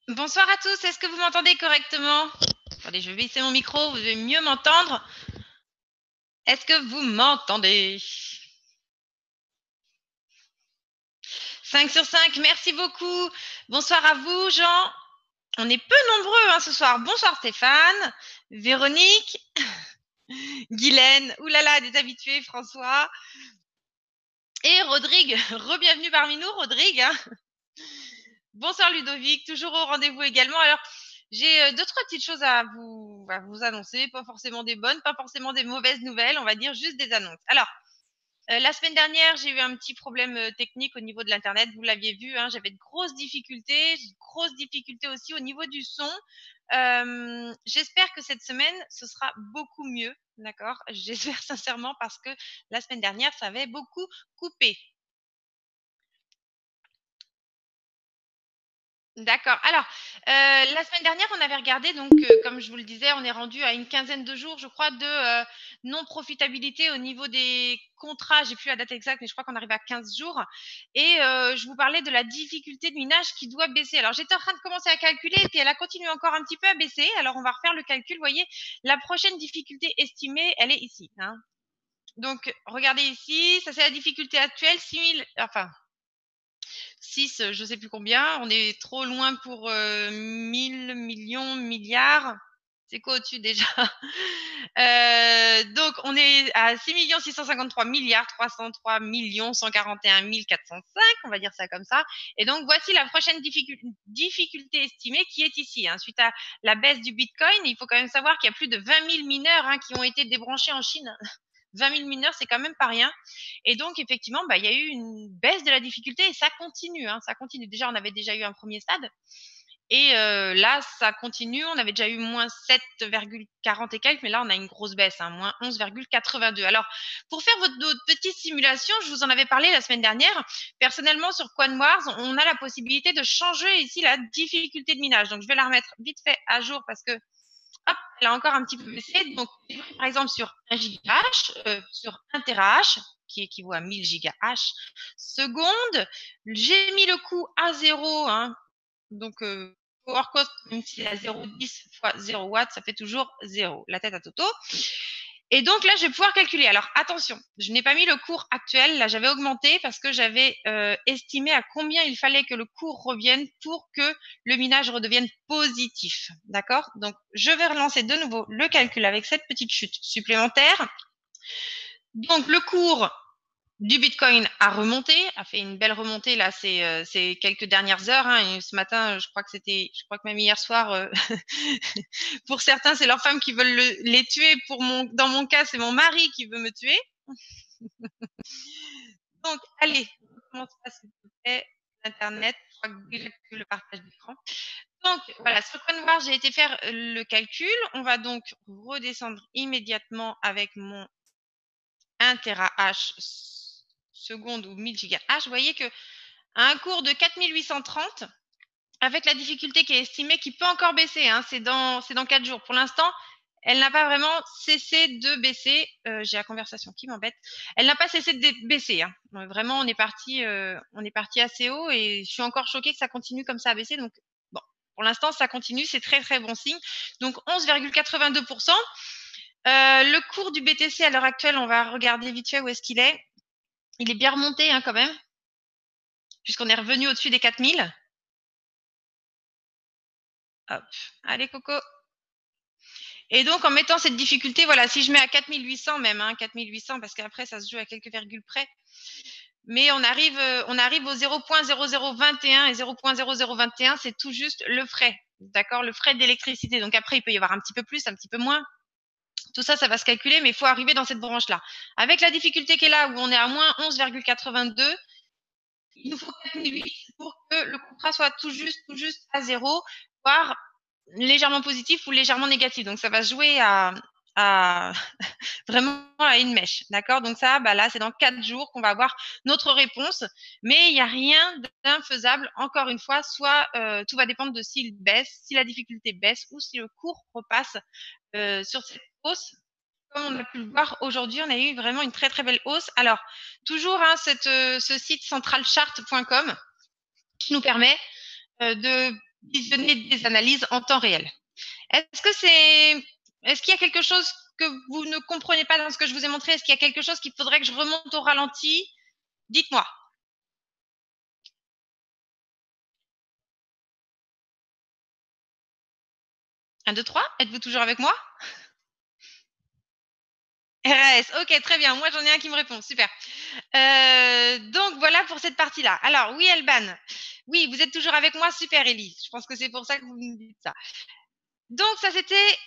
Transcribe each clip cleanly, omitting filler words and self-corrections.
Bonsoir à tous, est-ce que vous m'entendez correctement? Attendez, je vais baisser mon micro, vous devez mieux m'entendre. Est-ce que vous m'entendez? 5 sur 5, merci beaucoup. Bonsoir à vous, Jean. On est peu nombreux ce soir. Bonsoir Stéphane, Véronique, Guylaine, oulala, des habitués, François et Rodrigue. Re-bienvenue parmi nous, Rodrigue. Bonsoir Ludovic, toujours au rendez-vous également. Alors, j'ai deux, trois petites choses à vous annoncer, pas forcément des bonnes, pas forcément des mauvaises nouvelles, on va dire juste des annonces. Alors, la semaine dernière, j'ai eu un petit problème technique au niveau de l'Internet, vous l'aviez vu, hein, j'avais de grosses difficultés aussi au niveau du son. J'espère que cette semaine, ce sera beaucoup mieux, d'accord? J'espère sincèrement parce que la semaine dernière, ça avait beaucoup coupé. D'accord. Alors, la semaine dernière, on avait regardé donc, comme je vous le disais, on est rendu à une quinzaine de jours, je crois, de, non-profitabilité au niveau des contrats. J'ai plus la date exacte, mais je crois qu'on arrive à 15 jours et je vous parlais de la difficulté de minage qui doit baisser. Alors, j'étais en train de commencer à calculer et puis elle a continué encore un petit peu à baisser. Alors, on va refaire le calcul. Vous voyez, la prochaine difficulté estimée, elle est ici, hein. Donc, regardez ici, ça c'est la difficulté actuelle, 6 000, enfin 6, je ne sais plus combien. On est trop loin pour 1000 millions, milliards. C'est quoi au-dessus déjà? Donc, on est à 6 653 milliards 303 141 405, on va dire ça comme ça. Et donc, voici la prochaine difficulté estimée qui est ici, hein. Suite à la baisse du Bitcoin, il faut quand même savoir qu'il y a plus de 20 000 mineurs qui ont été débranchés en Chine. 20 000 mineurs, c'est quand même pas rien. Et donc, effectivement, il y a eu une baisse de la difficulté et ça continue, hein, ça continue. Déjà, on avait déjà eu un premier stade. Et là, ça continue. On avait déjà eu moins 7,40 et quelques, mais là, on a une grosse baisse, hein, moins 11,82. Alors, pour faire votre petite simulation, je vous en avais parlé la semaine dernière. Personnellement, sur QuanWars, on a la possibilité de changer ici la difficulté de minage. Donc, je vais la remettre vite fait à jour parce que hop, elle a encore un petit peu baissé. Donc, par exemple, sur 1 gigahash, sur 1 terahash, qui équivaut à 1000 gigahash seconde, j'ai mis le coût à zéro, hein. Donc, power cost, même si c'est à 0,10 fois 0 watts, ça fait toujours zéro. La tête à Toto. Et donc là, je vais pouvoir calculer. Alors attention, je n'ai pas mis le cours actuel. Là, j'avais augmenté parce que j'avais estimé à combien il fallait que le cours revienne pour que le minage redevienne positif. D'accord? Donc, je vais relancer de nouveau le calcul avec cette petite chute supplémentaire. Donc, le cours du Bitcoin a remonté, a fait une belle remontée là ces quelques dernières heures, hein. Et ce matin, je crois que même hier soir, pour certains, c'est leurs femmes qui veulent les tuer. Dans mon cas, c'est mon mari qui veut me tuer. Donc, allez, on commence pas s'il vous plaît. Internet, je crois que déjà que le partage d'écran. Donc, voilà, sur CoinWars, j'ai été faire le calcul. On va donc redescendre immédiatement avec mon 1 terahash seconde ou 1000 gigahash. Vous voyez que à un cours de 4830, avec la difficulté qui est estimée, qui peut encore baisser, hein, c'est dans 4 jours. Pour l'instant, elle n'a pas vraiment cessé de baisser. J'ai la conversation qui m'embête. Elle n'a pas cessé de baisser, hein. Vraiment, on est parti assez haut et je suis encore choquée que ça continue comme ça à baisser. Donc, bon, pour l'instant, ça continue, c'est très très bon signe. Donc, 11,82%. Le cours du BTC à l'heure actuelle, on va regarder vite fait où est-ce qu'il est. Il est bien remonté, hein, quand même, puisqu'on est revenu au-dessus des 4000. Hop, allez Coco. Et donc, en mettant cette difficulté, voilà, si je mets à 4800 même, hein, 4800, parce qu'après, ça se joue à quelques virgules près, mais on arrive au 0,0021 et 0,0021, c'est tout juste le frais, d'accord, le frais d'électricité. Donc après, il peut y avoir un petit peu plus, un petit peu moins. Tout ça, ça va se calculer, mais il faut arriver dans cette branche-là. Avec la difficulté qui est là, où on est à moins 11,82, il nous faut 4008 pour que le contrat soit tout juste à zéro, voire légèrement positif ou légèrement négatif. Donc, ça va se jouer à vraiment à une mèche. D'accord? Donc, ça, là, c'est dans 4 jours qu'on va avoir notre réponse. Mais il n'y a rien d'infaisable. Encore une fois, soit tout va dépendre de s'il baisse, si la difficulté baisse ou si le cours repasse sur cette hausse. Comme on a pu le voir aujourd'hui, on a eu vraiment une très très belle hausse. Alors, toujours ce site centralchart.com qui nous permet de visionner des analyses en temps réel. Est-ce qu'il y a quelque chose que vous ne comprenez pas dans ce que je vous ai montré? Est-ce qu'il y a quelque chose qu'il faudrait que je remonte au ralenti? Dites-moi. 1, 2, 3. Êtes-vous toujours avec moi? RS, ok, très bien. Moi, j'en ai un qui me répond. Super. Donc, voilà pour cette partie-là. Alors, oui, Elban. Oui, vous êtes toujours avec moi. Super, Ellie. Je pense que c'est pour ça que vous me dites ça. Donc, ça, c'était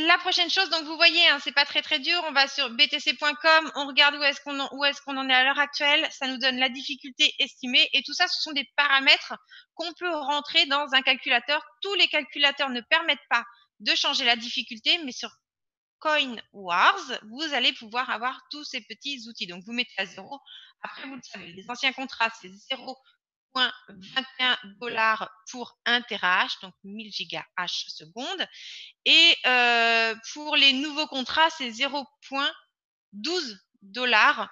la prochaine chose. Donc, vous voyez, hein, c'est pas très, très dur. On va sur btc.com. On regarde où est-ce qu'on en est à l'heure actuelle. Ça nous donne la difficulté estimée. Et tout ça, ce sont des paramètres qu'on peut rentrer dans un calculateur. Tous les calculateurs ne permettent pas de changer la difficulté, mais sur Coin Wars, vous allez pouvoir avoir tous ces petits outils. Donc, vous mettez à 0. Après, vous le savez, les anciens contrats, c'est 0,21 $ pour 1 TH, donc 1000 gigahash seconde. Et pour les nouveaux contrats, c'est 0,12 $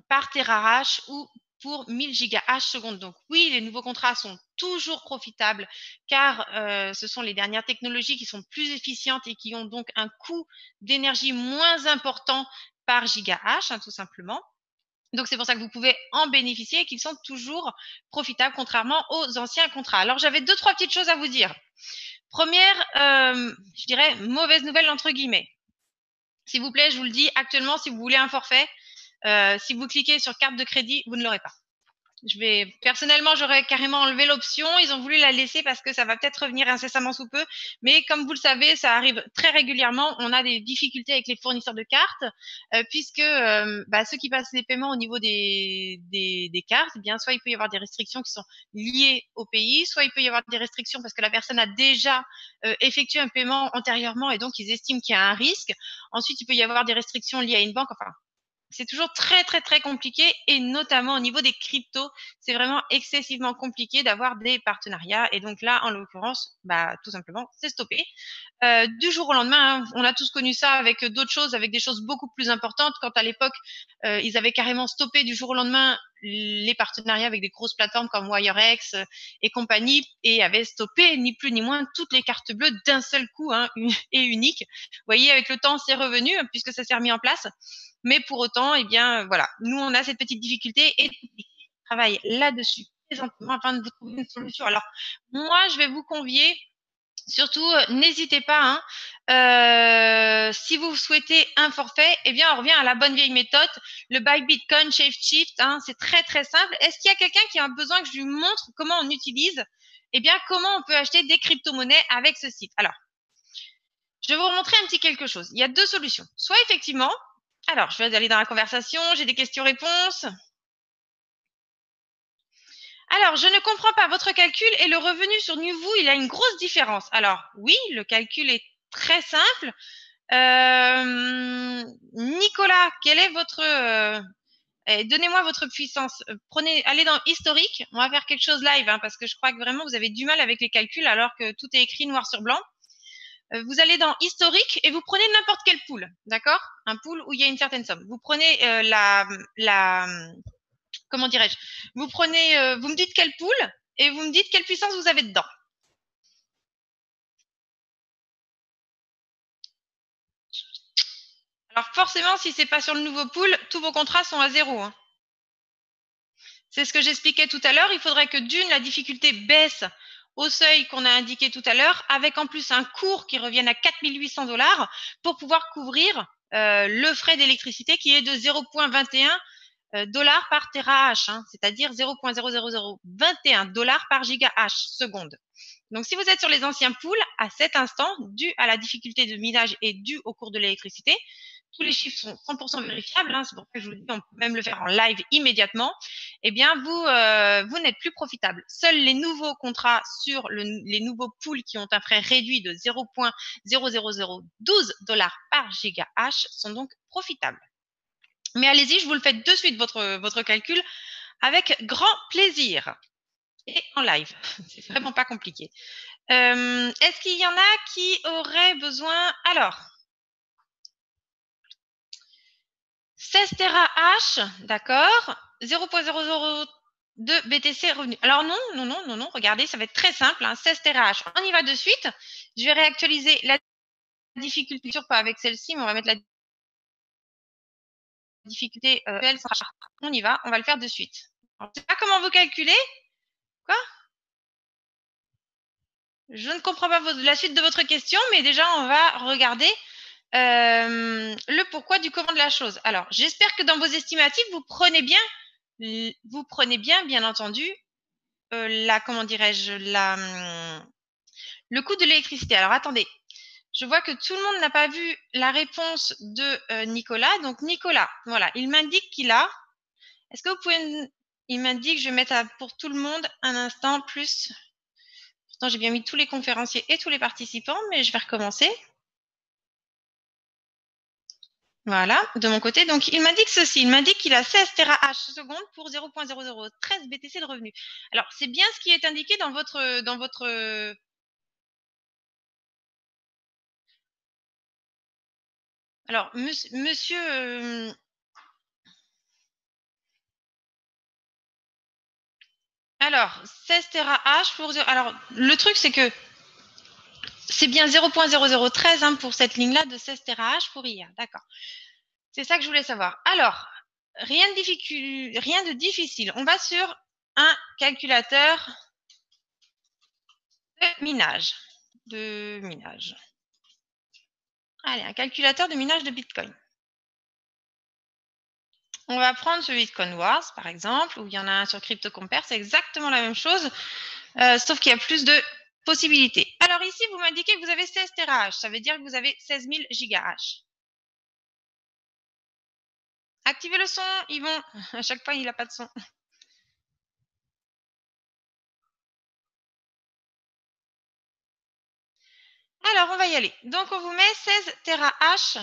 par terahash ou pour 1000 gigahash seconde. Donc oui, les nouveaux contrats sont toujours profitables car ce sont les dernières technologies qui sont plus efficientes et qui ont donc un coût d'énergie moins important par gigahash, hein, tout simplement. Donc c'est pour ça que vous pouvez en bénéficier et qu'ils sont toujours profitables contrairement aux anciens contrats. Alors j'avais 2-3 petites choses à vous dire. Première, je dirais mauvaise nouvelle entre guillemets. S'il vous plaît, je vous le dis, actuellement, si vous voulez un forfait, si vous cliquez sur carte de crédit, vous ne l'aurez pas. Personnellement, j'aurais carrément enlevé l'option. Ils ont voulu la laisser parce que ça va peut-être revenir incessamment sous peu. Mais comme vous le savez, ça arrive très régulièrement. On a des difficultés avec les fournisseurs de cartes, puisque ceux qui passent les paiements au niveau des cartes, eh bien, soit il peut y avoir des restrictions qui sont liées au pays, soit il peut y avoir des restrictions parce que la personne a déjà effectué un paiement antérieurement et donc ils estiment qu'il y a un risque. Ensuite, il peut y avoir des restrictions liées à une banque. Enfin, c'est toujours très, très, très compliqué et notamment au niveau des cryptos, c'est vraiment excessivement compliqué d'avoir des partenariats. Et donc là, en l'occurrence, tout simplement, c'est stoppé. Du jour au lendemain, hein, on a tous connu ça avec d'autres choses, avec des choses beaucoup plus importantes. Quand à l'époque, ils avaient carrément stoppé du jour au lendemain les partenariats avec des grosses plateformes comme WireX et compagnie et avaient stoppé ni plus ni moins toutes les cartes bleues d'un seul coup, hein, et unique. Vous voyez, avec le temps, c'est revenu puisque ça s'est remis en place. Mais pour autant, eh bien, voilà, nous, on a cette petite difficulté et on travaille là-dessus présentement afin de vous trouver une solution. Alors, moi, je vais vous convier. Surtout, n'hésitez pas, hein, si vous souhaitez un forfait, eh bien, on revient à la bonne vieille méthode, le buy Bitcoin, shave shift, hein, c'est très, très simple. Est-ce qu'il y a quelqu'un qui a besoin que je lui montre comment on utilise, eh bien, comment on peut acheter des crypto-monnaies avec ce site? Alors, je vais vous montrer un petit quelque chose. Il y a 2 solutions. Soit effectivement, alors, je vais aller dans la conversation, j'ai des questions-réponses. Alors, je ne comprends pas votre calcul et le revenu sur Nuvu, il a une grosse différence. Alors, oui, le calcul est très simple. Nicolas, quel est votre... donnez-moi votre puissance. Allez dans historique. On va faire quelque chose live, hein, parce que je crois que vraiment vous avez du mal avec les calculs alors que tout est écrit noir sur blanc. Vous allez dans historique et vous prenez n'importe quel pool, d'accord? Un pool où il y a une certaine somme. Vous prenez comment dirais-je? Vous prenez, vous me dites quel pool et vous me dites quelle puissance vous avez dedans. Alors forcément, si c'est pas sur le nouveau pool, tous vos contrats sont à 0, hein. C'est ce que j'expliquais tout à l'heure. Il faudrait que d'une, la difficulté baisse au seuil qu'on a indiqué tout à l'heure, avec en plus un cours qui revienne à 4800 $ pour pouvoir couvrir le frais d'électricité qui est de 0,21 $ par terahash, hein, c'est-à-dire 0,00021 $ par gigahash seconde. Donc, si vous êtes sur les anciens pools, à cet instant, dû à la difficulté de minage et dû au cours de l'électricité, tous les chiffres sont 100% vérifiables, hein, c'est pour ça que je vous le dis, on peut même le faire en live immédiatement, eh bien, vous n'êtes plus profitable. Seuls les nouveaux contrats sur les nouveaux pools qui ont un frais réduit de 0,00012 $ par gigahash sont donc profitables. Mais allez-y, je vous le fais de suite, votre calcul, avec grand plaisir. Et en live. C'est vraiment pas compliqué. Est-ce qu'il y en a qui auraient besoin... Alors, 16 terahash, d'accord. 0,00 de BTC revenu. Alors non, regardez, ça va être très simple, hein, 16 TRH. On y va de suite. Je vais réactualiser la difficulté, pas avec celle-ci, mais on va mettre la difficulté on y va, on va le faire de suite. Alors, je ne sais pas comment vous calculez. Quoi? Je ne comprends pas la suite de votre question, mais déjà, on va regarder le pourquoi du comment de la chose. Alors, j'espère que dans vos estimatifs, vous prenez bien, bien entendu, comment dirais-je, le coût de l'électricité. Alors, attendez. Je vois que tout le monde n'a pas vu la réponse de Nicolas. Donc, Nicolas, voilà, il m'indique qu'il a. Est-ce que vous pouvez. Il m'indique, je vais mettre pour tout le monde un instant plus. Pourtant, j'ai bien mis tous les conférenciers et tous les participants, mais je vais recommencer. Voilà, de mon côté. Donc, il m'indique ceci. Il m'indique qu'il a 16 TH secondes pour 0.0013 BTC de revenu. Alors, c'est bien ce qui est indiqué dans votre. Alors, monsieur. Alors, 16 TH pour. Alors, le truc, c'est que c'est bien 0.0013 hein, pour cette ligne-là de 16 TH pour hier. D'accord. C'est ça que je voulais savoir. Alors, rien de difficile. On va sur un calculateur de minage. Allez, un calculateur de minage de Bitcoin. On va prendre celui de CoinWars, par exemple, où il y en a un sur CryptoCompare. C'est exactement la même chose, sauf qu'il y a plus de possibilités. Alors ici, vous m'indiquez que vous avez 16 TH. Ça veut dire que vous avez 16 000 GH. Activez le son, Yvon. À chaque fois, il n'a pas de son. Alors, on va y aller. Donc, on vous met 16 TH,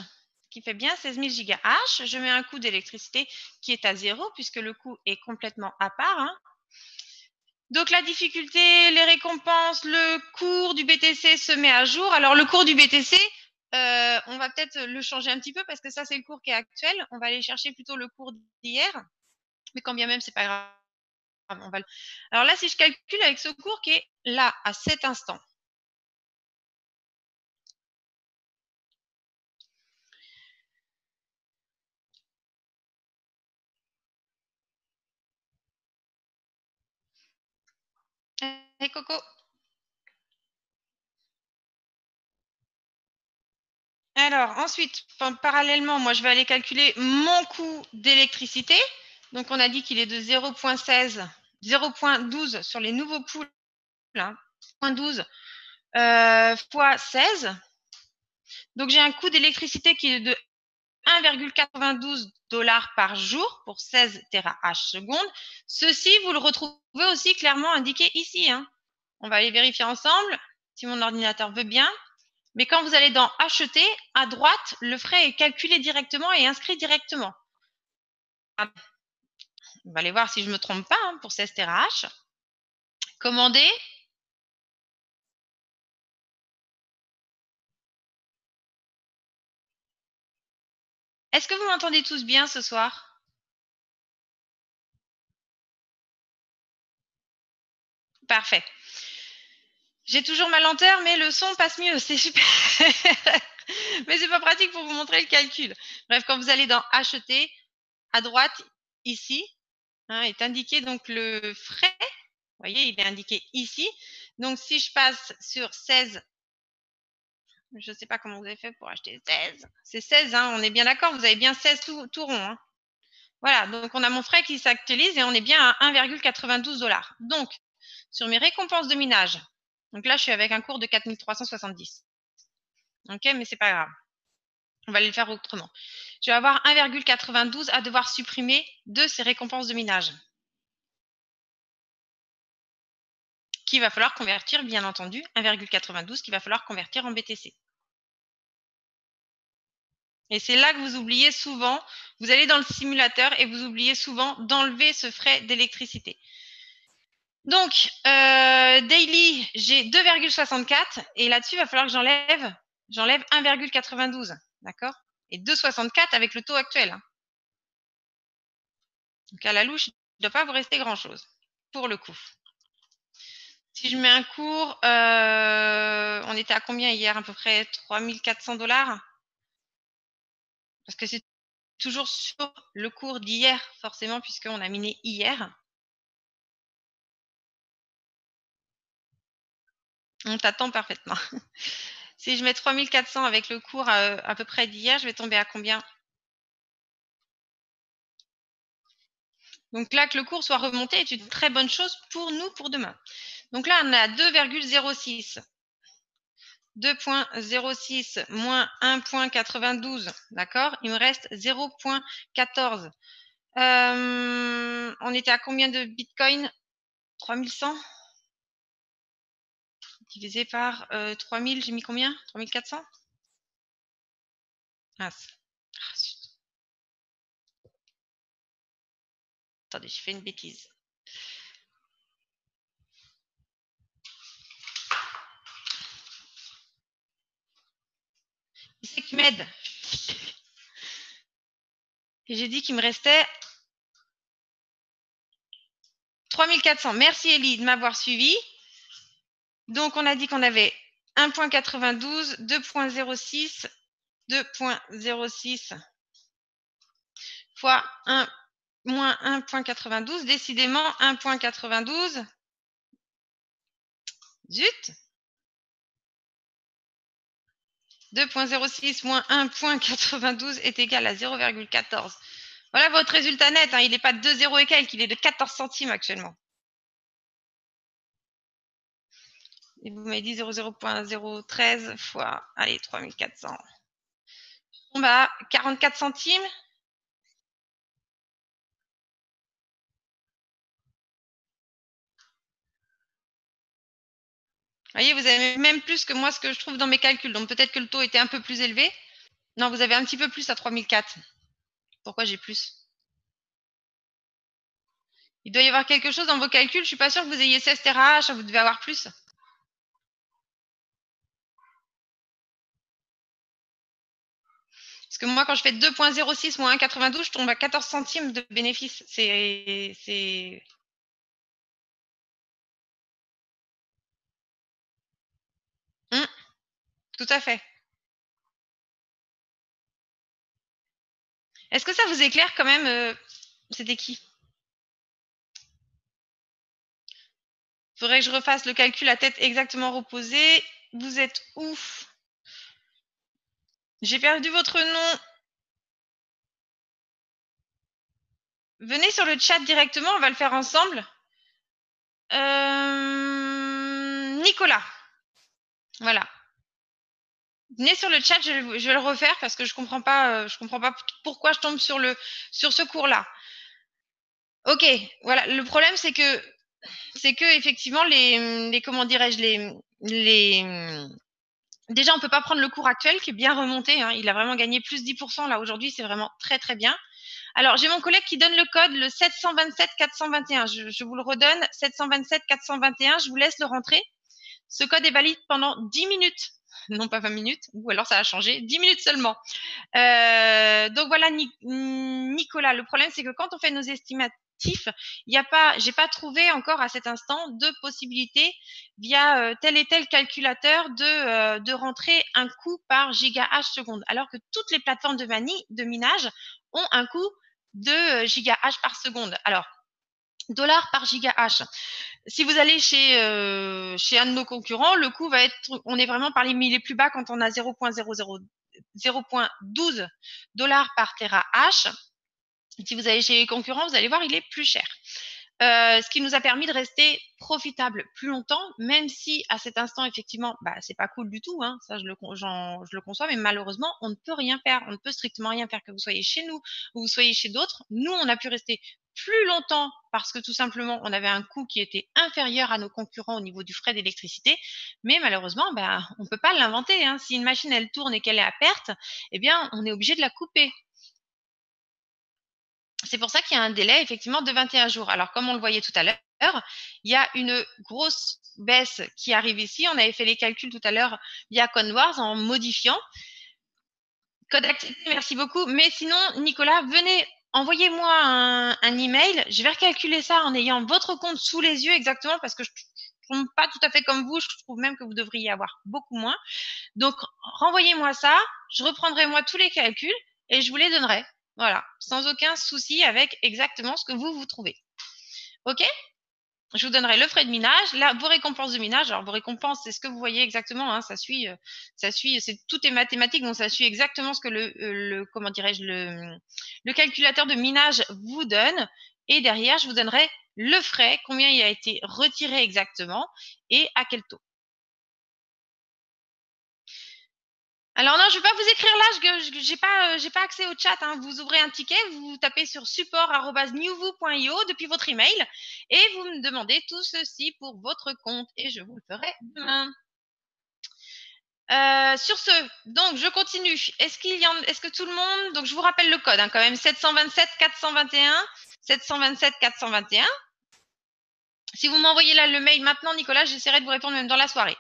qui fait bien 16 000 GH. Je mets un coût d'électricité qui est à 0, puisque le coût est complètement à part. Hein. Donc, la difficulté, les récompenses, le cours du BTC se met à jour. Alors, le cours du BTC, on va peut-être le changer un petit peu, parce que ça, c'est le cours qui est actuel. On va aller chercher plutôt le cours d'hier. Mais quand bien même, c'est pas grave. Alors là, si je calcule avec ce cours qui est là, à cet instant, hey Coco. Alors ensuite, parallèlement, moi je vais aller calculer mon coût d'électricité. Donc on a dit qu'il est de 0.16, 0.12 sur les nouveaux poules, hein, 0.12 fois 16. Donc j'ai un coût d'électricité qui est de 1,92 $ par jour pour 16 TH secondes. Ceci, vous le retrouvez aussi clairement indiqué ici. Hein. On va aller vérifier ensemble si mon ordinateur veut bien. Mais quand vous allez dans acheter, à droite, le frais est calculé directement et inscrit directement. On va aller voir si je ne me trompe pas hein, pour 16 TH. Commander. Est-ce que vous m'entendez tous bien ce soir? Parfait. J'ai toujours ma lenteur, mais le son passe mieux. C'est super. Mais c'est pas pratique pour vous montrer le calcul. Bref, quand vous allez dans acheter, à droite, ici, hein, est indiqué donc le frais. Vous voyez, il est indiqué ici. Donc, si je passe sur 16, je ne sais pas comment vous avez fait pour acheter 16. C'est 16, hein, on est bien d'accord, vous avez bien 16 tout rond. Hein. Voilà, donc on a mon frais qui s'actualise et on est bien à 1,92 $. Donc, sur mes récompenses de minage, donc là, je suis avec un cours de 4370. Ok, mais c'est pas grave. On va aller le faire autrement. Je vais avoir 1,92 à devoir supprimer de ces récompenses de minage. Qu'il va falloir convertir, bien entendu, 1,92 qu'il va falloir convertir en BTC. Et c'est là que vous oubliez souvent, vous allez dans le simulateur et vous oubliez souvent d'enlever ce frais d'électricité. Donc, daily, j'ai 2,64 et là-dessus, il va falloir que j'enlève 1,92, d'accord? Et 2,64 avec le taux actuel. Hein. Donc, à la louche, il ne doit pas vous rester grand-chose. pour le coup. Si je mets un cours, on était à combien hier? À peu près 3400 $? Parce que c'est toujours sur le cours d'hier, forcément, puisqu'on a miné hier. On t'attend parfaitement. Si je mets 3400 avec le cours à peu près d'hier, je vais tomber à combien? Donc là, que le cours soit remonté est une très bonne chose pour nous pour demain. Donc là, on est à 2,06. 2,06 moins 1,92. D'accord? Il me reste 0,14. On était à combien de Bitcoin? 3100 divisé par 3000, j'ai mis combien? 3400? Ah, attendez, j'ai fait une bêtise. C'est qui m'aide. Et j'ai dit qu'il me restait 3400. Merci Ellie de m'avoir suivi. Donc on a dit qu'on avait 1,92, 2,06, 2,06 fois 1 moins 1,92. Décidément, 1,92. Zut! 2,06 moins 1,92 est égal à 0,14. Voilà votre résultat net. Hein. Il n'est pas de 2,0 et quelques, il est de 14 centimes actuellement. Et vous m'avez dit 0,013 fois, allez, 3400. On va 44 centimes. Vous voyez, vous avez même plus que moi ce que je trouve dans mes calculs. Donc peut-être que le taux était un peu plus élevé. Non, vous avez un petit peu plus à 3004. Pourquoi j'ai plus? Il doit y avoir quelque chose dans vos calculs. Je ne suis pas sûre que vous ayez 16 TH. Vous devez avoir plus. Parce que moi, quand je fais 2,06 moins 1,92, je tombe à 14 centimes de bénéfice. C'est... Tout à fait. Est-ce que ça vous éclaire quand même C'était qui? Faudrait que je refasse le calcul à tête exactement reposée. Vous êtes ouf. J'ai perdu votre nom. Venez sur le chat directement, on va le faire ensemble. Nicolas. Voilà. Venez sur le chat, je vais le refaire parce que je comprends pas pourquoi je tombe sur ce cours-là. Ok, voilà. Le problème c'est que effectivement les comment dirais-je les déjà on peut pas prendre le cours actuel qui est bien remonté. Hein, il a vraiment gagné plus 10% là aujourd'hui, c'est vraiment très très bien. Alors, j'ai mon collègue qui donne le code, le 727 421. Je vous le redonne, 727 421. Je vous laisse le rentrer. Ce code est valide pendant 10 minutes. Non pas 20 minutes, ou alors ça a changé. 10 minutes seulement. Donc voilà, Nicolas. Le problème, c'est que quand on fait nos estimatifs, j'ai pas trouvé encore à cet instant de possibilité via tel et tel calculateur de rentrer un coût par gigahash seconde, alors que toutes les plateformes de minage ont un coût de gigahash par seconde. Alors, dollars par gigahash. Si vous allez chez un de nos concurrents, le coût va être, on est vraiment parmi les plus bas quand on a 0,12 dollars par terahash. Si vous allez chez les concurrents, vous allez voir, il est plus cher. Ce qui nous a permis de rester profitable plus longtemps, même si à cet instant, effectivement, c'est pas cool du tout, hein, ça je le conçois, mais malheureusement, on ne peut rien faire, on ne peut strictement rien faire, que vous soyez chez nous ou vous soyez chez d'autres. Nous, on a pu rester plus longtemps parce que tout simplement, on avait un coût qui était inférieur à nos concurrents au niveau du frais d'électricité, mais malheureusement, on peut pas l'inventer. Hein. Si une machine, elle tourne et qu'elle est à perte, eh bien, on est obligé de la couper. C'est pour ça qu'il y a un délai effectivement de 21 jours. Alors, comme on le voyait tout à l'heure, il y a une grosse baisse qui arrive ici. On avait fait les calculs tout à l'heure via Conwars en modifiant. Code accepté, merci beaucoup. Mais sinon, Nicolas, venez envoyez-moi un email. Je vais recalculer ça en ayant votre compte sous les yeux exactement parce que je ne tombe pas tout à fait comme vous. Je trouve même que vous devriez avoir beaucoup moins. Donc, renvoyez-moi ça. Je reprendrai moi tous les calculs et je vous les donnerai. Voilà, sans aucun souci avec exactement ce que vous trouvez. OK? Je vous donnerai le frais de minage, là, vos récompenses de minage. Alors, vos récompenses, c'est ce que vous voyez exactement. Hein, ça suit, tout est mathématique, donc ça suit exactement ce que comment dirais-je, le calculateur de minage vous donne. Et derrière, je vous donnerai le frais, combien il a été retiré exactement et à quel taux. Alors non, je vais pas vous écrire là, j'ai pas accès au chat. Hein. Vous ouvrez un ticket, vous tapez sur support@newvoo.io depuis votre email et vous me demandez tout ceci pour votre compte et je vous le ferai demain. Sur ce, donc je continue. Est-ce que tout le monde, donc je vous rappelle le code hein, quand même 727 421 727 421. Si vous m'envoyez là le mail maintenant, Nicolas, j'essaierai de vous répondre même dans la soirée.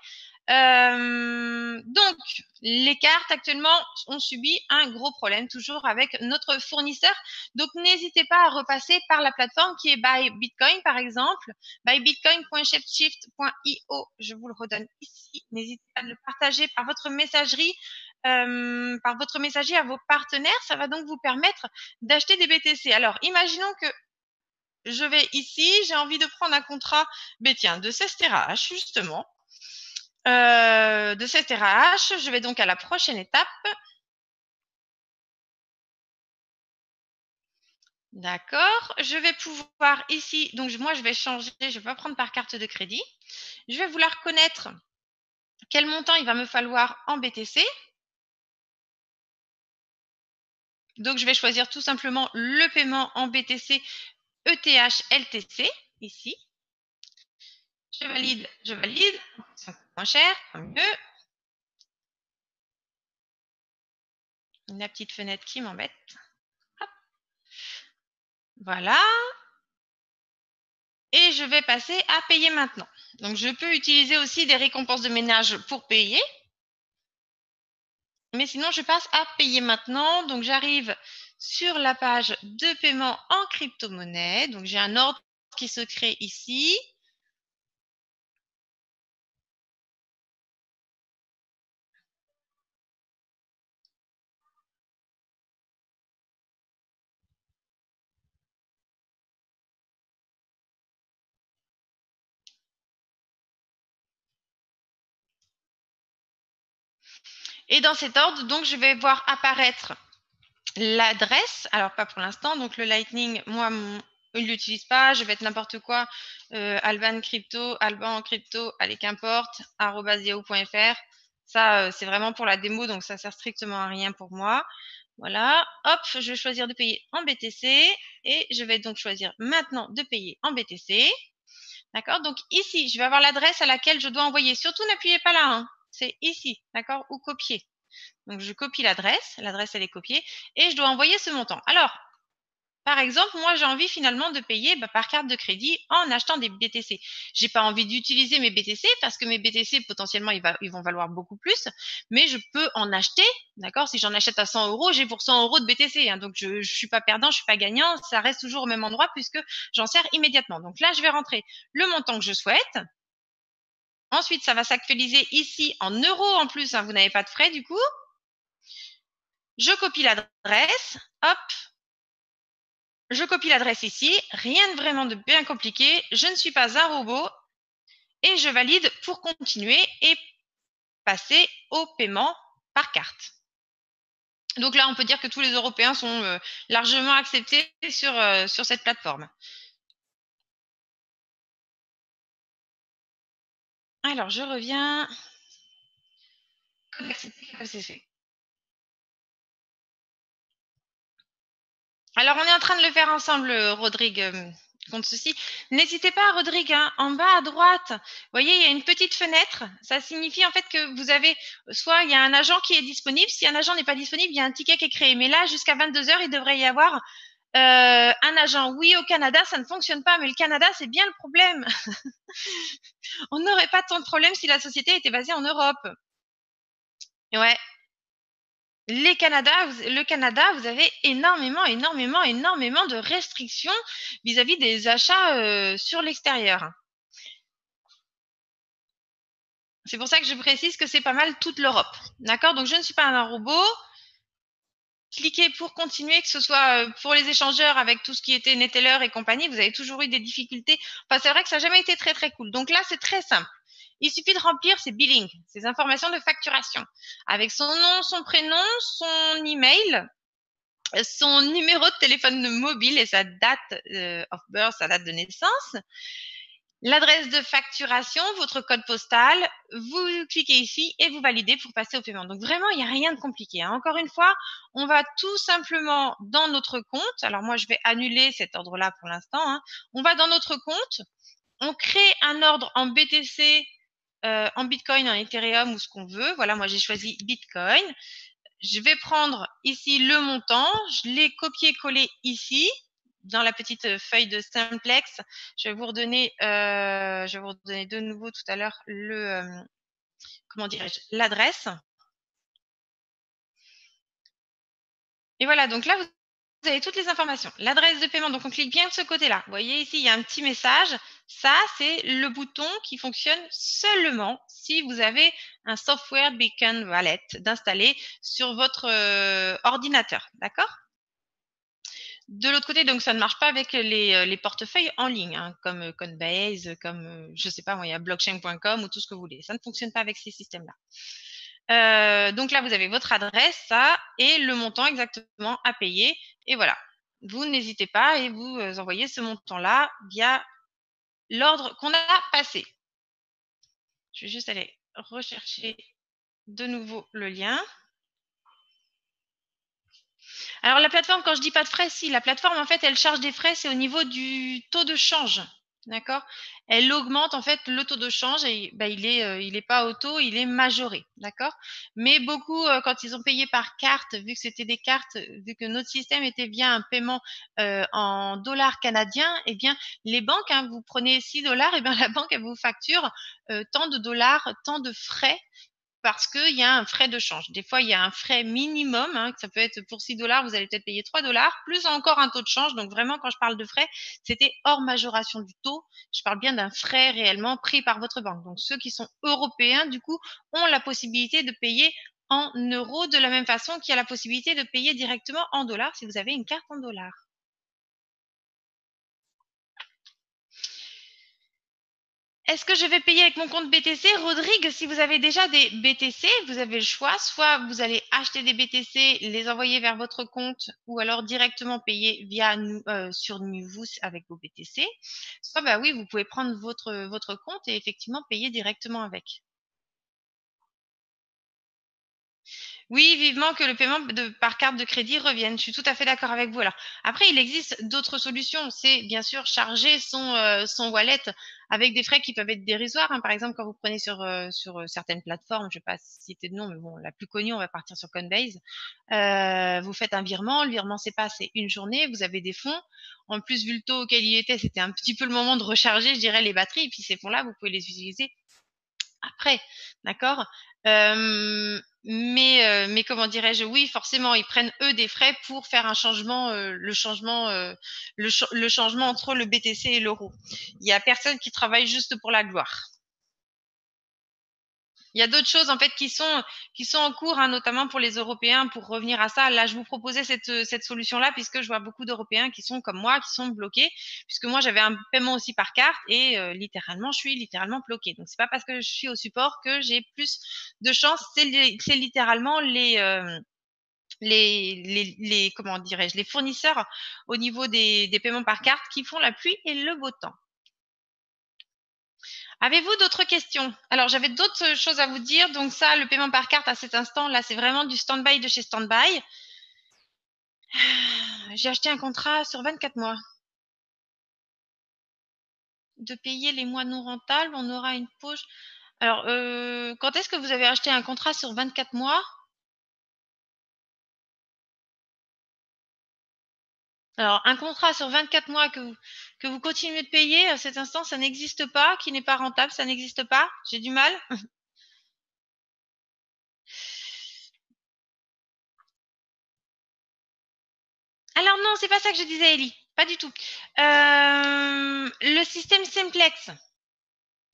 Donc, les cartes actuellement ont subi un gros problème toujours avec notre fournisseur. Donc, n'hésitez pas à repasser par la plateforme qui est Buy Bitcoin par exemple, bybitcoin.shapeshift.io. Je vous le redonne ici. N'hésitez pas à le partager par votre messagerie. À vos partenaires, ça va donc vous permettre d'acheter des BTC. Alors, imaginons que je vais ici, j'ai envie de prendre un contrat, mais tiens, de 16 TH justement. De 16 TH, je vais donc à la prochaine étape. D'accord, je vais pouvoir ici, donc moi je vais changer, je vais pas prendre par carte de crédit. Je vais vouloir connaître quel montant il va me falloir en BTC. Donc je vais choisir tout simplement le paiement en BTC ETH LTC ici. Je valide, je valide. Ça coûte moins cher, tant mieux. La petite fenêtre qui m'embête. Voilà. Et je vais passer à payer maintenant. Donc, je peux utiliser aussi des récompenses de ménage pour payer. Mais sinon, je passe à payer maintenant. Donc, j'arrive sur la page de paiement en crypto-monnaie. Donc, j'ai un ordre qui se crée ici. Et dans cet ordre, donc, je vais voir apparaître l'adresse. Alors, pas pour l'instant. Donc, le Lightning, moi, il ne l'utilise pas. Je vais être n'importe quoi. Alban Crypto, allez, qu'importe, @yahoo.fr. Ça, c'est vraiment pour la démo, donc ça sert strictement à rien pour moi. Voilà. Hop, je vais choisir de payer en BTC et je vais donc choisir maintenant de payer en BTC. D'accord? Donc ici, je vais avoir l'adresse à laquelle je dois envoyer. Surtout, n'appuyez pas là. Hein. C'est ici. D'accord? Ou copier. Donc, je copie l'adresse. L'adresse, elle est copiée. Et je dois envoyer ce montant. Alors, par exemple, moi, j'ai envie finalement de payer par carte de crédit en achetant des BTC. J'ai pas envie d'utiliser mes BTC parce que mes BTC, potentiellement, ils vont valoir beaucoup plus. Mais je peux en acheter. D'accord? Si j'en achète à 100 euros, j'ai pour 100 euros de BTC. Hein, donc, je suis pas perdant, je suis pas gagnant. Ça reste toujours au même endroit puisque j'en sers immédiatement. Donc là, je vais rentrer le montant que je souhaite. Ensuite, ça va s'actualiser ici en euros en plus. Hein, vous n'avez pas de frais du coup. Je copie l'adresse, hop, je copie l'adresse ici, rien de vraiment de bien compliqué, je ne suis pas un robot et je valide pour continuer et passer au paiement par carte. Donc là, on peut dire que tous les Européens sont largement acceptés sur cette plateforme. Alors, je reviens. Alors, on est en train de le faire ensemble, Rodrigue, contre ceci. N'hésitez pas, Rodrigue, hein, en bas à droite, vous voyez, il y a une petite fenêtre. Ça signifie en fait que vous avez, soit il y a un agent qui est disponible. Si un agent n'est pas disponible, il y a un ticket qui est créé. Mais là, jusqu'à 22 heures, il devrait y avoir un agent. Oui, au Canada, ça ne fonctionne pas, mais le Canada, c'est bien le problème. On n'aurait pas tant de problèmes si la société était basée en Europe. Ouais. Le Canada, vous avez énormément, énormément, énormément de restrictions vis-à-vis des achats sur l'extérieur. C'est pour ça que je précise que c'est pas mal toute l'Europe. D'accord? Donc je ne suis pas un robot. Cliquez pour continuer, que ce soit pour les échangeurs avec tout ce qui était Neteller et compagnie, vous avez toujours eu des difficultés. Enfin, c'est vrai que ça n'a jamais été très très cool. Donc là, c'est très simple. Il suffit de remplir ses billing, ses informations de facturation, avec son nom, son prénom, son email, son numéro de téléphone mobile et sa date of birth, sa date de naissance. L'adresse de facturation, votre code postal, vous cliquez ici et vous validez pour passer au paiement. Donc vraiment, il n'y a rien de compliqué, hein. Encore une fois, on va tout simplement dans notre compte. Alors moi, je vais annuler cet ordre-là pour l'instant, hein. On va dans notre compte, on crée un ordre en BTC, en Bitcoin, en Ethereum ou ce qu'on veut. Voilà, moi j'ai choisi Bitcoin. Je vais prendre ici le montant, je l'ai copié-collé ici dans la petite feuille de simplex. Je vais vous redonner de nouveau tout à l'heure comment dirais-je, l'adresse. Et voilà, donc là, vous avez toutes les informations. L'adresse de paiement, donc on clique bien de ce côté-là. Vous voyez ici, il y a un petit message. Ça, c'est le bouton qui fonctionne seulement si vous avez un software Beacon Wallet d'installer sur votre ordinateur. D'accord? De l'autre côté, donc ça ne marche pas avec les portefeuilles en ligne, hein, comme Coinbase, comme, je sais pas moi, il y a blockchain.com ou tout ce que vous voulez. Ça ne fonctionne pas avec ces systèmes-là. Donc là, vous avez votre adresse, ça, et le montant exactement à payer. Et voilà. Vous n'hésitez pas et vous envoyez ce montant-là via l'ordre qu'on a passé. Je vais juste aller rechercher de nouveau le lien. Alors la plateforme, quand je dis pas de frais, si la plateforme en fait elle charge des frais, c'est au niveau du taux de change, d'accord? Elle augmente en fait le taux de change et bah, il est pas auto, il est majoré, d'accord? Mais beaucoup quand ils ont payé par carte, vu que c'était des cartes, vu que notre système était via un paiement en dollars canadiens, eh bien les banques, hein, vous prenez 6 dollars, et bien la banque elle vous facture tant de dollars, tant de frais parce qu'il y a un frais de change. Des fois, il y a un frais minimum, hein, que ça peut être pour 6 dollars, vous allez peut-être payer 3 dollars, plus encore un taux de change. Donc vraiment, quand je parle de frais, c'était hors majoration du taux. Je parle bien d'un frais réellement pris par votre banque. Donc ceux qui sont européens, du coup, ont la possibilité de payer en euros de la même façon qu'il y a la possibilité de payer directement en dollars si vous avez une carte en dollars. Est-ce que je vais payer avec mon compte BTC? Rodrigue, si vous avez déjà des BTC, vous avez le choix. Soit vous allez acheter des BTC, les envoyer vers votre compte, ou alors directement payer via sur Nuvous avec vos BTC. Soit, bah oui, vous pouvez prendre votre compte et effectivement payer directement avec. Oui, vivement que le paiement par carte de crédit revienne. Je suis tout à fait d'accord avec vous. Alors, après, il existe d'autres solutions. C'est bien sûr charger son wallet avec des frais qui peuvent être dérisoires, hein. Par exemple, quand vous prenez sur certaines plateformes, je ne vais pas citer de nom, mais bon, la plus connue, on va partir sur Coinbase. Vous faites un virement, le virement s'est passé une journée, vous avez des fonds. En plus, vu le taux auquel il était, c'était un petit peu le moment de recharger, je dirais, les batteries. Et puis ces fonds-là, vous pouvez les utiliser après, d'accord? Mais comment dirais-je? Oui, forcément, ils prennent eux des frais pour faire un changement, le changement entre le BTC et l'euro. Il y a personne qui travaille juste pour la gloire. Il y a d'autres choses en fait qui sont en cours, hein, notamment pour les Européens. Pour revenir à ça, là, je vous proposais cette solution-là puisque je vois beaucoup d'Européens qui sont comme moi, qui sont bloqués, puisque moi j'avais un paiement aussi par carte et littéralement, je suis littéralement bloquée. Donc c'est pas parce que je suis au support que j'ai plus de chance. C'est littéralement les comment dirais-je, les fournisseurs au niveau des paiements par carte qui font la pluie et le beau temps. Avez-vous d'autres questions? Alors, j'avais d'autres choses à vous dire. Donc ça, le paiement par carte à cet instant, là, c'est vraiment du stand-by de chez stand-by. J'ai acheté un contrat sur 24 mois. De payer les mois non rentables, on aura une poche. Alors, quand est-ce que vous avez acheté un contrat sur 24 mois? Alors, un contrat sur 24 mois que vous continuez de payer à cet instant, ça n'existe pas, qui n'est pas rentable, ça n'existe pas. J'ai du mal. Alors non, c'est pas ça que je disais, Ellie. Pas du tout. Le système Simplex.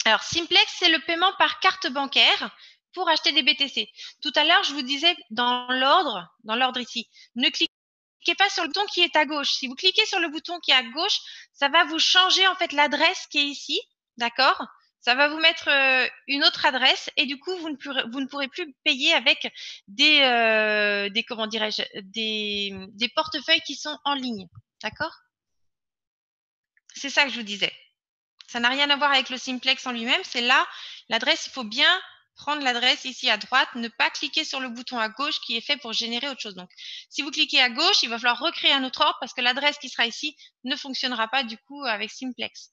Alors, Simplex, c'est le paiement par carte bancaire pour acheter des BTC. Tout à l'heure, je vous disais dans l'ordre ici, ne cliquez pas sur le bouton qui est à gauche. Si vous cliquez sur le bouton qui est à gauche, ça va vous changer en fait l'adresse qui est ici, d'accord? Ça va vous mettre une autre adresse et du coup, vous ne pourrez plus payer avec des comment dirais-je, des portefeuilles qui sont en ligne, d'accord? C'est ça que je vous disais. Ça n'a rien à voir avec le simplex en lui-même. C'est là, l'adresse, il faut bien prendre l'adresse ici à droite, ne pas cliquer sur le bouton à gauche qui est fait pour générer autre chose. Donc, si vous cliquez à gauche, il va falloir recréer un autre ordre parce que l'adresse qui sera ici ne fonctionnera pas du coup avec simplex.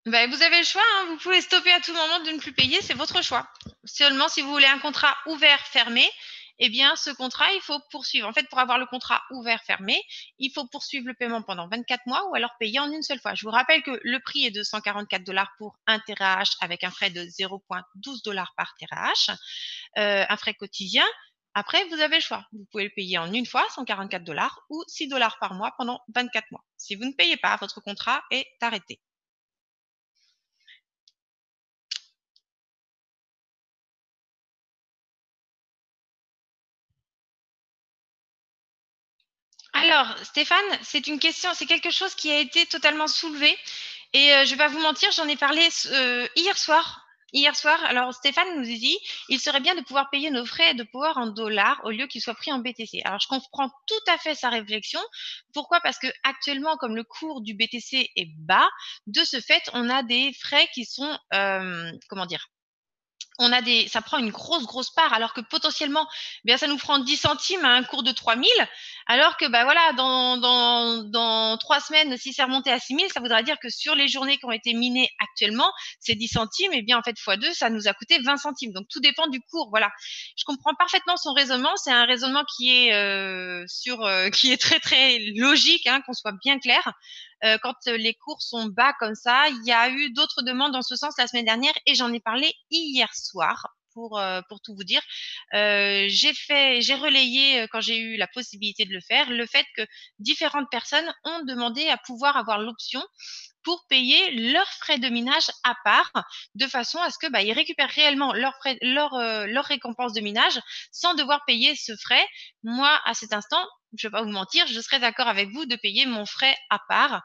Ben, vous avez le choix, hein. Vous pouvez stopper à tout moment de ne plus payer, c'est votre choix. Seulement si vous voulez un contrat ouvert fermé, eh bien ce contrat, il faut poursuivre. En fait, pour avoir le contrat ouvert fermé, il faut poursuivre le paiement pendant 24 mois ou alors payer en une seule fois. Je vous rappelle que le prix est de 144 dollars pour un TRH avec un frais de 0,12 dollars par TRH, un frais quotidien. Après, vous avez le choix. Vous pouvez le payer en une fois, 144 dollars, ou 6 dollars par mois pendant 24 mois. Si vous ne payez pas, votre contrat est arrêté. Alors, Stéphane, c'est quelque chose qui a été totalement soulevé. Et je vais pas vous mentir, j'en ai parlé hier soir. Hier soir, alors Stéphane nous dit, il serait bien de pouvoir payer nos frais de pouvoir en dollars au lieu qu'ils soient pris en BTC. Alors, je comprends tout à fait sa réflexion. Pourquoi? Parce que actuellement, comme le cours du BTC est bas, de ce fait, on a des frais qui sont, comment dire, ça prend une grosse part, alors que potentiellement, eh bien, ça nous prend 10 centimes à un cours de 3000, alors que, bah voilà, dans 3 semaines, si c'est remonté à 6000, ça voudra dire que sur les journées qui ont été minées actuellement, ces 10 centimes, eh bien, en fait, fois 2, ça nous a coûté 20 centimes. Donc, tout dépend du cours. Voilà. Je comprends parfaitement son raisonnement. C'est un raisonnement qui est, qui est très logique, hein, qu'on soit bien clair. Quand les cours sont bas comme ça. Il y a eu d'autres demandes dans ce sens la semaine dernière et j'en ai parlé hier soir. Pour tout vous dire, j'ai relayé quand j'ai eu la possibilité de le faire, le fait que différentes personnes ont demandé à pouvoir avoir l'option pour payer leurs frais de minage à part, de façon à ce que ils récupèrent réellement leur récompense de minage sans devoir payer ce frais. Moi, à cet instant, je ne vais pas vous mentir, je serais d'accord avec vous de payer mon frais à part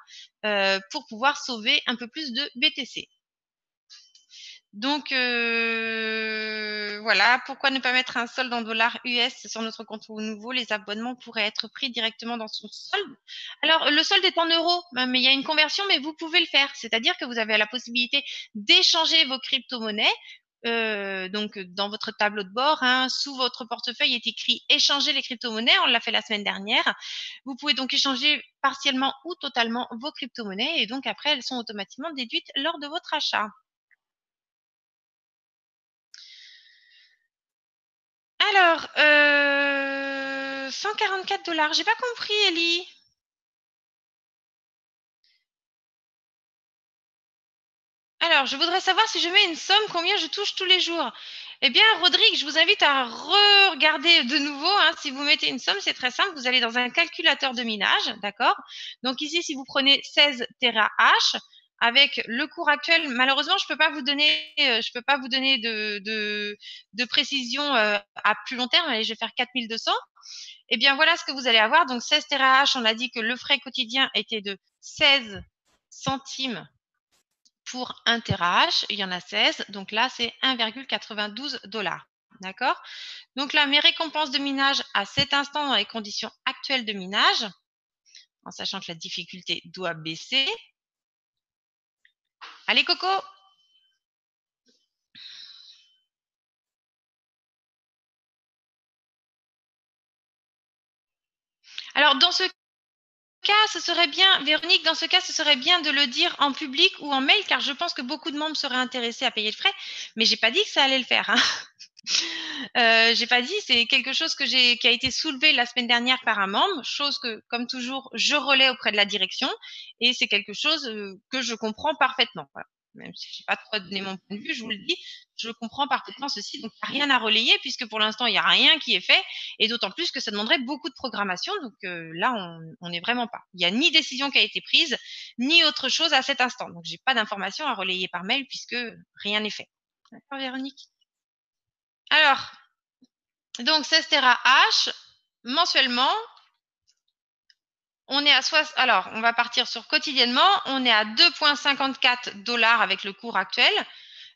pour pouvoir sauver un peu plus de BTC. Donc voilà, pourquoi ne pas mettre un solde en dollars US sur notre compte nouveau? Les abonnements pourraient être pris directement dans son solde. Alors le solde est en euros, mais il y a une conversion, mais vous pouvez le faire. C'est-à-dire que vous avez la possibilité d'échanger vos crypto-monnaies. Donc dans votre tableau de bord, hein, sous votre portefeuille est écrit échanger les crypto-monnaies. On l'a fait la semaine dernière. Vous pouvez donc échanger partiellement ou totalement vos crypto-monnaies et donc après elles sont automatiquement déduites lors de votre achat. Alors, 144 dollars. J'ai pas compris, Ellie. Alors, je voudrais savoir si je mets une somme, combien je touche tous les jours. Eh bien, Rodrigue, je vous invite à regarder de nouveau, hein. Si vous mettez une somme, c'est très simple. Vous allez dans un calculateur de minage, d'accord? Donc ici, si vous prenez 16 TH avec le cours actuel, malheureusement, je peux pas vous donner de précision à plus long terme. Allez, je vais faire 4200. Eh bien, voilà ce que vous allez avoir. Donc, 16 TH, on a dit que le frais quotidien était de 16 centimes pour 1 TH. Il y en a 16. Donc là, c'est 1,92 dollars. D'accord? Donc là, mes récompenses de minage à cet instant dans les conditions actuelles de minage, en sachant que la difficulté doit baisser. Allez, Coco! Alors, dans ce cas, ce serait bien, Véronique, dans ce cas, ce serait bien de le dire en public ou en mail, car je pense que beaucoup de membres seraient intéressés à payer le frais, mais j'ai pas dit que ça allait le faire, hein. J'ai pas dit, c'est quelque chose qui a été soulevé la semaine dernière par un membre, chose que, comme toujours, je relais auprès de la direction, et c'est quelque chose que je comprends parfaitement. Voilà. même si je n'ai pas trop donné mon point de vue, je vous le dis, je comprends parfaitement ceci. Donc, il n'y a rien à relayer puisque pour l'instant, il n'y a rien qui est fait et d'autant plus que ça demanderait beaucoup de programmation. Donc là, on n'est vraiment pas. Il n'y a ni décision qui a été prise, ni autre chose à cet instant. Donc, j'ai pas d'informations à relayer par mail puisque rien n'est fait. D'accord, Véronique? Alors, donc 16 H mensuellement, on est à alors, on va partir sur quotidiennement, on est à 2,54 $ avec le cours actuel.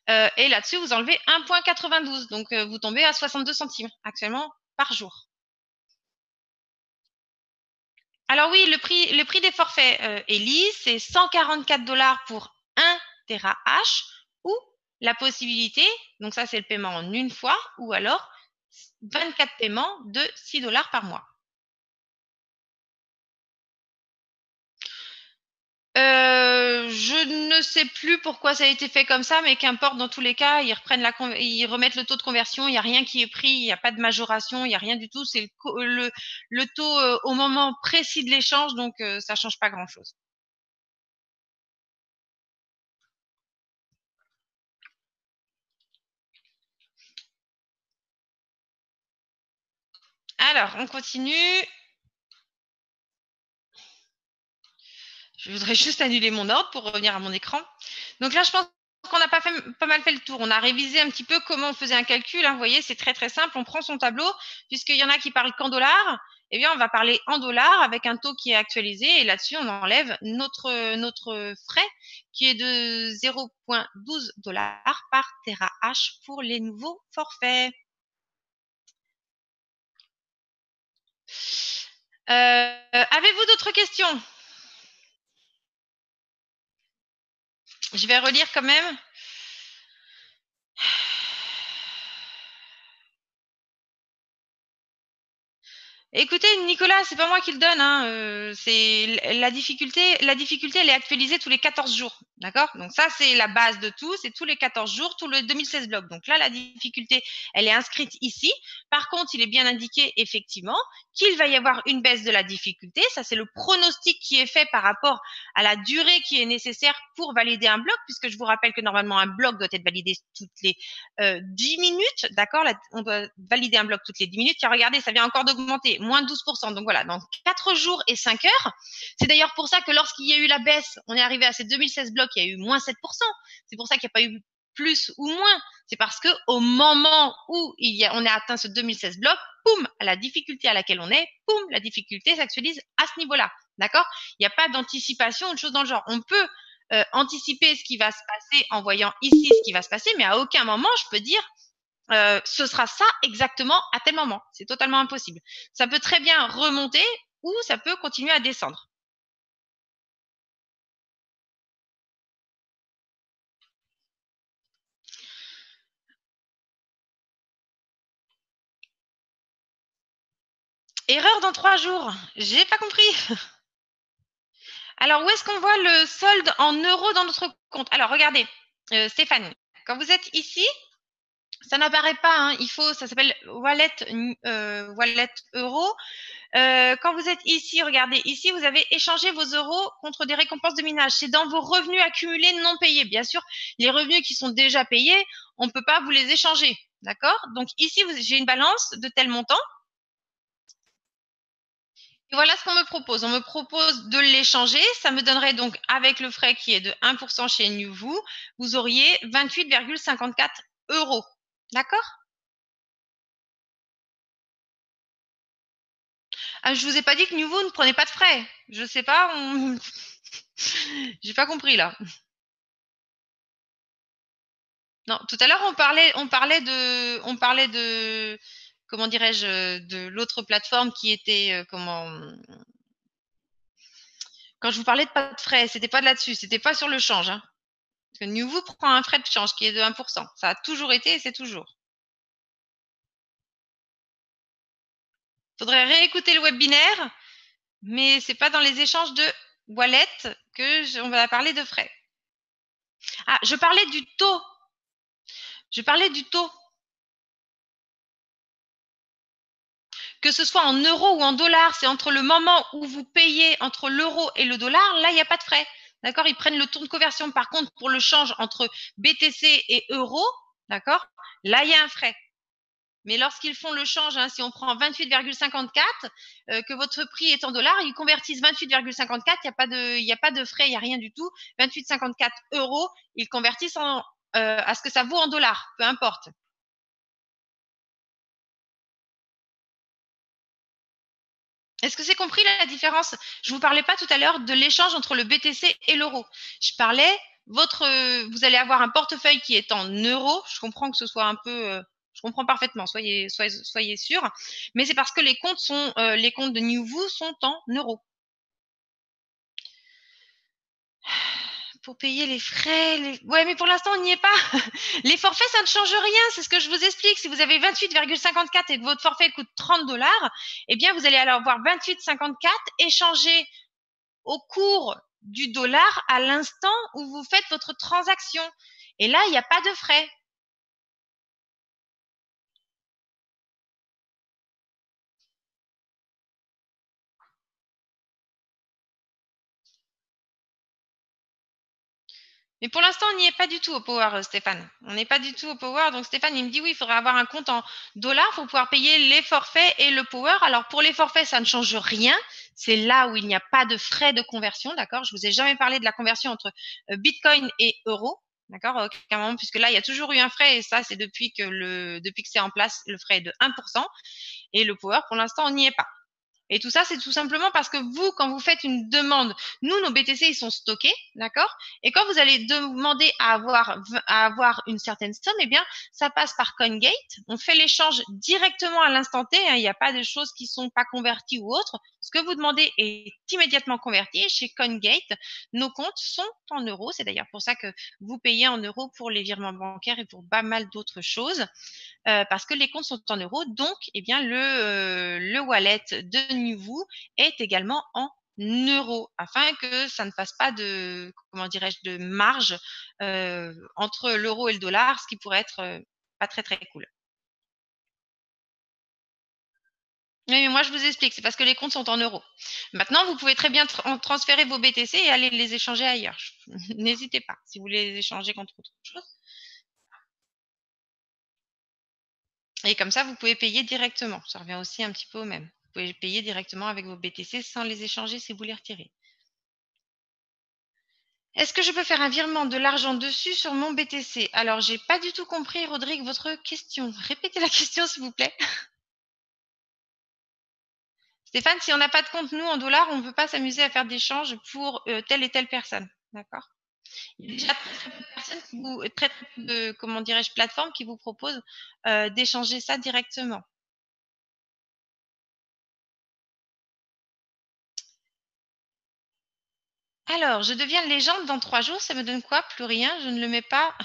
Et là-dessus, vous enlevez 1,92. Donc, vous tombez à 62 centimes actuellement par jour. Alors oui, le prix des forfaits Ellie, c'est 144 $ pour 1 TH ou la possibilité, donc ça c'est le paiement en une fois, ou alors 24 paiements de 6 $ par mois. Je ne sais plus pourquoi ça a été fait comme ça, mais qu'importe, dans tous les cas, ils remettent le taux de conversion, il n'y a rien qui est pris, il n'y a pas de majoration, il n'y a rien du tout, c'est le taux au moment précis de l'échange, donc ça change pas grand-chose. Alors, on continue. Je voudrais juste annuler mon ordre pour revenir à mon écran. Donc là, je pense qu'on a pas mal fait le tour. On a révisé un petit peu comment on faisait un calcul. Hein. Vous voyez, c'est très très simple. On prend son tableau, puisqu'il y en a qui parlent qu'en dollars. Eh bien, on va parler en dollars avec un taux qui est actualisé. Et là-dessus, on enlève notre frais qui est de 0,12 $ par TH pour les nouveaux forfaits. Avez-vous d'autres questions? Je vais relire quand même. Écoutez, Nicolas, c'est pas moi qui le donne. Hein. C'est la difficulté. La difficulté, elle est actualisée tous les 14 jours. D'accord? Donc ça, c'est la base de tout. C'est tous les 14 jours, tout le 2016 bloc. Donc là, la difficulté, elle est inscrite ici. Par contre, il est bien indiqué, effectivement, qu'il va y avoir une baisse de la difficulté. Ça, c'est le pronostic qui est fait par rapport à la durée qui est nécessaire pour valider un bloc, puisque je vous rappelle que normalement, un bloc doit être validé toutes les 10 minutes. D'accord? On doit valider un bloc toutes les 10 minutes. Car regardez, ça vient encore d'augmenter, moins 12%. Donc voilà, dans 4 jours et 5 heures. C'est d'ailleurs pour ça que lorsqu'il y a eu la baisse, on est arrivé à ces 2016 blocs, il y a eu moins 7%. C'est pour ça qu'il n'y a pas eu plus ou moins. C'est parce que au moment où on a atteint ce 2016 bloc, poum, à la difficulté à laquelle on est, poum, la difficulté s'actualise à ce niveau-là. D'accord? Il n'y a pas d'anticipation ou de choses dans le genre. On peut anticiper ce qui va se passer en voyant ici ce qui va se passer, mais à aucun moment je peux dire ce sera ça exactement à tel moment. C'est totalement impossible. Ça peut très bien remonter ou ça peut continuer à descendre. Erreur dans 3 jours. J'ai pas compris. Alors, où est-ce qu'on voit le solde en euros dans notre compte? Alors, regardez, Stéphane, quand vous êtes ici, ça n'apparaît pas. Hein, ça s'appelle wallet euro. Quand vous êtes ici, regardez, ici, vous avez échangé vos euros contre des récompenses de minage. C'est dans vos revenus accumulés non payés. Bien sûr, les revenus qui sont déjà payés, on ne peut pas vous les échanger. D'accord? Donc ici, j'ai une balance de tel montant. Et voilà ce qu'on me propose. On me propose de l'échanger. Ça me donnerait donc, avec le frais qui est de 1% chez NewVoo, vous auriez 28,54 €. D'accord? Ah, je vous ai pas dit que NewVoo ne prenait pas de frais. Je sais pas, j'ai pas compris là. Non, tout à l'heure on parlait de, comment dirais-je, de l'autre plateforme qui était, quand je vous parlais de pas de frais, c'était pas de là-dessus, c'était pas sur le change, hein. Parce que NewVoo prend un frais de change qui est de 1%. Ça a toujours été et c'est toujours. Faudrait réécouter le webinaire, mais c'est pas dans les échanges de wallet on va parler de frais. Ah, je parlais du taux. Je parlais du taux. Que ce soit en euros ou en dollars, c'est entre le moment où vous payez entre l'euro et le dollar, là, il n'y a pas de frais. D'accord? Ils prennent le taux de conversion. Par contre, pour le change entre BTC et euro, d'accord? Là, il y a un frais. Mais lorsqu'ils font le change, hein, si on prend 28,54, que votre prix est en dollars, ils convertissent 28,54, il n'y a pas de frais, il n'y a rien du tout. 28,54 euros, ils convertissent à ce que ça vaut en dollars, peu importe. Est-ce que c'est compris la différence? Je vous parlais pas tout à l'heure de l'échange entre le BTC et l'euro. Je parlais vous allez avoir un portefeuille qui est en euros. Je comprends que ce soit un peu, je comprends parfaitement. Soyez sûr. Mais c'est parce que les comptes de NewVoo sont en euros. Pour payer les frais, ouais, mais pour l'instant, on n'y est pas. Les forfaits, ça ne change rien. C'est ce que je vous explique. Si vous avez 28,54 et que votre forfait coûte 30 dollars, eh bien, vous allez alors avoir 28,54 échangé au cours du dollar à l'instant où vous faites votre transaction. Et là, il n'y a pas de frais. Mais pour l'instant, on n'y est pas du tout au Power, Stéphane. On n'est pas du tout au Power. Donc Stéphane, il me dit oui, il faudrait avoir un compte en dollars pour pouvoir payer les forfaits et le Power. Alors pour les forfaits, ça ne change rien. C'est là où il n'y a pas de frais de conversion, d'accord? Je vous ai jamais parlé de la conversion entre Bitcoin et euro, d'accord? Aucun moment, puisque là, il y a toujours eu un frais et ça, c'est depuis que c'est en place, le frais est de 1%. Et le Power, pour l'instant, on n'y est pas. Et tout ça, c'est tout simplement parce que vous, quand vous faites une demande, nous, nos BTC, ils sont stockés, d'accord? Et quand vous allez demander à avoir une certaine somme, eh bien, ça passe par CoinGate. On fait l'échange directement à l'instant T, hein. Il n'y a pas de choses qui sont pas converties ou autres. Ce que vous demandez est immédiatement converti. Et chez CoinGate, nos comptes sont en euros. C'est d'ailleurs pour ça que vous payez en euros pour les virements bancaires et pour pas mal d'autres choses. Parce que les comptes sont en euros. Donc, eh bien, le wallet de NewVoo est également en euros afin que ça ne fasse pas de, comment dirais-je, de marge entre l'euro et le dollar, ce qui pourrait être pas très très cool. Oui, mais moi je vous explique, c'est parce que les comptes sont en euros. Maintenant, vous pouvez très bien transférer vos BTC et aller les échanger ailleurs. N'hésitez pas, si vous voulez les échanger contre autre chose. Et comme ça, vous pouvez payer directement. Ça revient aussi un petit peu au même. Vous pouvez payer directement avec vos BTC sans les échanger si vous les retirez. Est-ce que je peux faire un virement de l'argent dessus sur mon BTC? Alors, j'ai pas du tout compris, Rodrigue, votre question. Répétez la question, s'il vous plaît. Stéphane, si on n'a pas de compte, nous, en dollars, on ne peut pas s'amuser à faire d'échanges pour telle et telle personne. D'accord? Il y a déjà très, très peu de personnes très peu de, comment dirais-je, plateformes qui vous proposent d'échanger ça directement. Alors, je deviens légende dans 3 jours. Ça me donne quoi? Plus rien. Je ne le mets pas.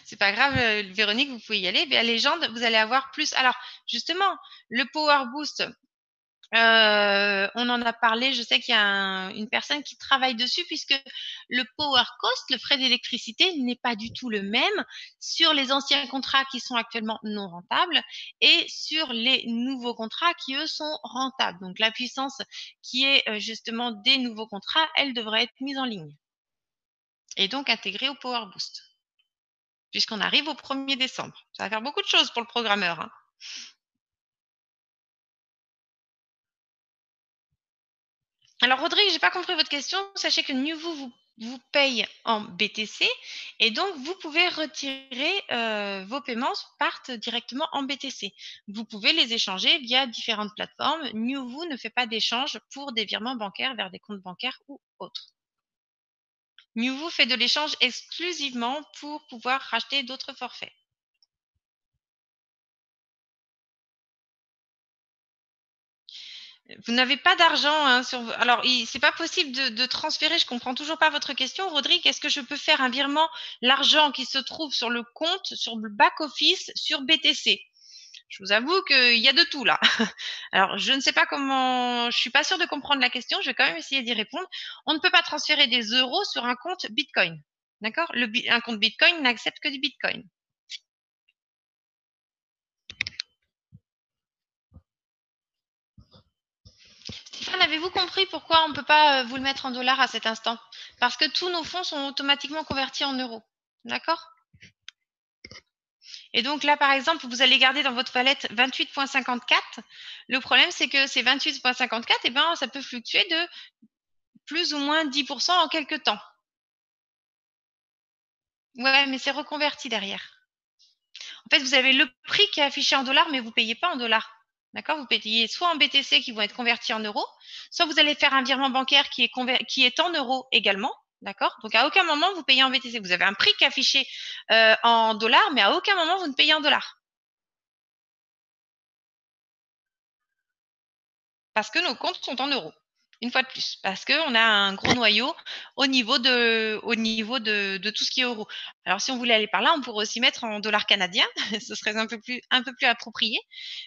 C'est pas grave, Véronique, vous pouvez y aller. Mais à légende, vous allez avoir plus. Alors, justement, le Power Boost, on en a parlé. Je sais qu'il y a une personne qui travaille dessus puisque le Power Cost, le frais d'électricité, n'est pas du tout le même sur les anciens contrats qui sont actuellement non rentables et sur les nouveaux contrats qui, eux, sont rentables. Donc, la puissance qui est justement des nouveaux contrats, elle devrait être mise en ligne et donc intégrée au Power Boost puisqu'on arrive au 1er décembre. Ça va faire beaucoup de choses pour le programmeur, hein. Alors, Rodrigue, j'ai pas compris votre question. Sachez que NewVoo vous paye en BTC et donc vous pouvez retirer vos paiements partent directement en BTC. Vous pouvez les échanger via différentes plateformes. NewVoo ne fait pas d'échange pour des virements bancaires vers des comptes bancaires ou autres. NewVoo fait de l'échange exclusivement pour pouvoir racheter d'autres forfaits. Vous n'avez pas d'argent hein, sur. Alors, c'est pas possible de transférer. Je comprends toujours pas votre question, Rodrigue. Est-ce que je peux faire un virement, l'argent qui se trouve sur le compte, sur le back office, sur BTC? Je vous avoue qu'il y a de tout là. Alors, je ne sais pas comment. Je suis pas sûre de comprendre la question. Je vais quand même essayer d'y répondre. On ne peut pas transférer des euros sur un compte Bitcoin. D'accord? Un compte Bitcoin n'accepte que du Bitcoin. Stéphane, avez-vous compris pourquoi on ne peut pas vous le mettre en dollars à cet instant? Parce que tous nos fonds sont automatiquement convertis en euros. D'accord? Et donc là, par exemple, vous allez garder dans votre wallet 28,54. Le problème, c'est que ces 28,54, eh ben, ça peut fluctuer de plus ou moins 10% en quelques temps. Ouais, mais c'est reconverti derrière. En fait, vous avez le prix qui est affiché en dollars, mais vous ne payez pas en dollars. D'accord? Vous payez soit en BTC qui vont être convertis en euros, soit vous allez faire un virement bancaire qui est en euros également. D'accord? Donc à aucun moment vous payez en BTC. Vous avez un prix qui est affiché en dollars, mais à aucun moment vous ne payez en dollars. Parce que nos comptes sont en euros. Une fois de plus, parce qu'on a un gros noyau au niveau de tout ce qui est euro. Alors, si on voulait aller par là, on pourrait aussi mettre en dollars canadiens, ce serait un peu plus approprié.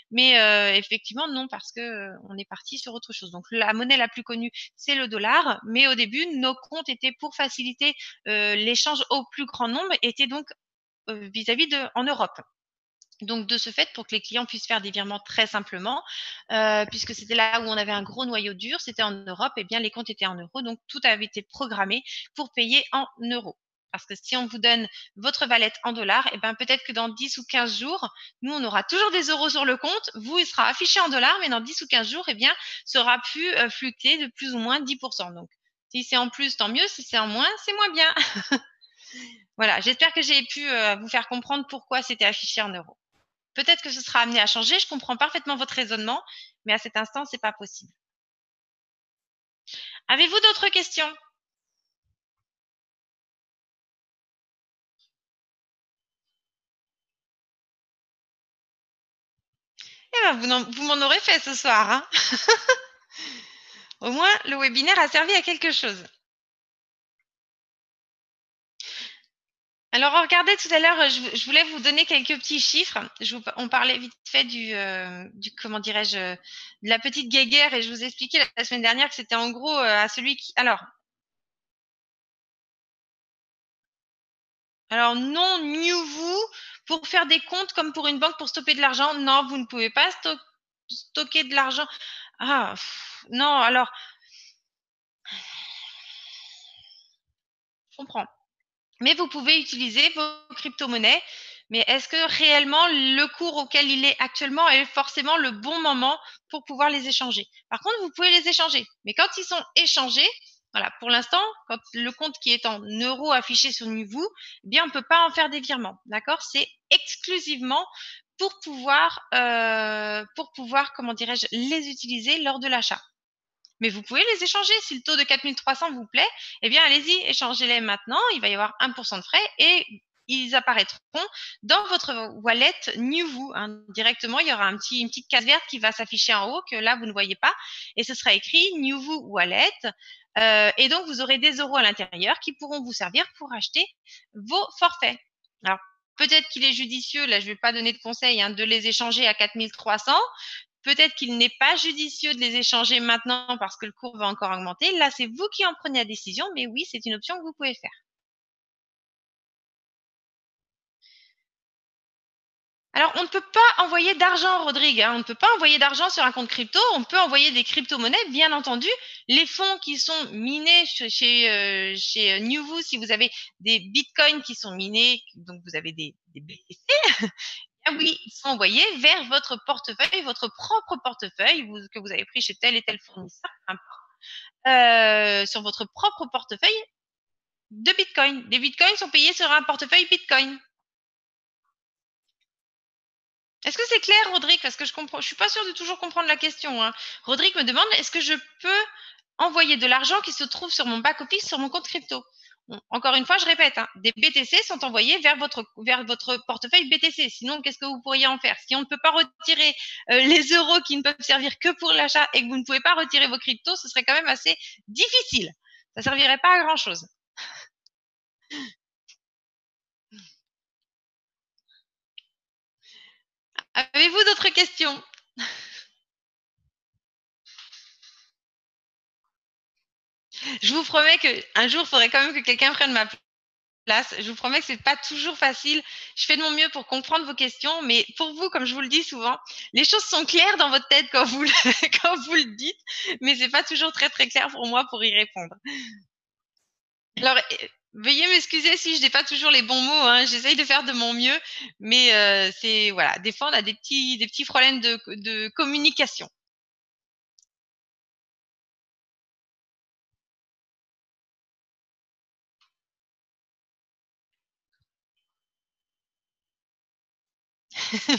Mais effectivement, non, parce que on est parti sur autre chose. Donc, la monnaie la plus connue, c'est le dollar. Mais au début, nos comptes étaient pour faciliter l'échange au plus grand nombre, étaient donc vis-à-vis de en Europe. Donc, de ce fait, pour que les clients puissent faire des virements très simplement, puisque c'était là où on avait un gros noyau dur, c'était en Europe, et bien les comptes étaient en euros, donc tout avait été programmé pour payer en euros. Parce que si on vous donne votre valette en dollars, et bien peut-être que dans 10 ou 15 jours, nous, on aura toujours des euros sur le compte, vous, il sera affiché en dollars, mais dans 10 ou 15 jours, eh bien, ça aura pu fluctuer de plus ou moins 10%. Donc, si c'est en plus, tant mieux, si c'est en moins, c'est moins bien. Voilà, j'espère que j'ai pu vous faire comprendre pourquoi c'était affiché en euros. Peut-être que ce sera amené à changer, je comprends parfaitement votre raisonnement, mais à cet instant, c'est pas possible. Avez-vous d'autres questions? Eh ben, vous m'en aurez fait ce soir, hein. Au moins, le webinaire a servi à quelque chose. Alors, regardez tout à l'heure, je voulais vous donner quelques petits chiffres. On parlait vite fait comment dirais-je, de la petite guéguerre et je vous expliquais la semaine dernière que c'était en gros à celui qui. Alors non, mieux vous, pour faire des comptes comme pour une banque pour stopper de l'argent, non, vous ne pouvez pas stocker de l'argent. Ah, non, alors, je comprends. Mais vous pouvez utiliser vos crypto-monnaies. Mais est-ce que réellement le cours auquel il est actuellement est forcément le bon moment pour pouvoir les échanger? Par contre, vous pouvez les échanger. Mais quand ils sont échangés, voilà, pour l'instant, quand le compte qui est en euros affiché sur Nuvu, eh bien, on ne peut pas en faire des virements. D'accord? C'est exclusivement pour pouvoir, comment dirais-je, les utiliser lors de l'achat. Mais vous pouvez les échanger. Si le taux de 4300 vous plaît, eh bien, allez-y, échangez-les maintenant. Il va y avoir 1% de frais et ils apparaîtront dans votre wallet Nuvu. Hein. Directement, il y aura une petite case verte qui va s'afficher en haut que là, vous ne voyez pas. Et ce sera écrit Nuvu Wallet. Et donc, vous aurez des euros à l'intérieur qui pourront vous servir pour acheter vos forfaits. Alors, peut-être qu'il est judicieux, là, je ne vais pas donner de conseils, hein, de les échanger à 4300. Peut-être qu'il n'est pas judicieux de les échanger maintenant parce que le cours va encore augmenter. Là, c'est vous qui en prenez la décision, mais oui, c'est une option que vous pouvez faire. Alors, on ne peut pas envoyer d'argent, Rodrigue. Hein. On ne peut pas envoyer d'argent sur un compte crypto. On peut envoyer des crypto-monnaies, bien entendu. Les fonds qui sont minés chez Nuvu, si vous avez des bitcoins qui sont minés, donc vous avez des BTC, ah oui, ils sont envoyés vers votre portefeuille, votre propre portefeuille que vous avez pris chez tel et tel fournisseur, sur votre propre portefeuille de Bitcoin. Des Bitcoins sont payés sur un portefeuille Bitcoin. Est-ce que c'est clair, Rodrigue? Parce que je suis pas sûre de toujours comprendre la question. Hein. Rodrigue me demande est-ce que je peux envoyer de l'argent qui se trouve sur mon back-office sur mon compte crypto? Bon, encore une fois, je répète, hein, des BTC sont envoyés vers votre portefeuille BTC. Sinon, qu'est-ce que vous pourriez en faire? Si on ne peut pas retirer les euros qui ne peuvent servir que pour l'achat et que vous ne pouvez pas retirer vos cryptos, ce serait quand même assez difficile. Ça servirait pas à grand-chose. Avez-vous d'autres questions? Je vous promets qu'un jour, il faudrait quand même que quelqu'un prenne ma place. place. Je vous promets que c'est pas toujours facile. Je fais de mon mieux pour comprendre vos questions, mais pour vous, comme je vous le dis souvent, les choses sont claires dans votre tête quand vous le, quand vous le dites, mais c'est pas toujours très très clair pour moi pour y répondre. Alors, veuillez m'excuser si je n'ai pas toujours les bons mots, hein. J'essaye de faire de mon mieux, mais c'est voilà, des fois on a des petits problèmes de communication.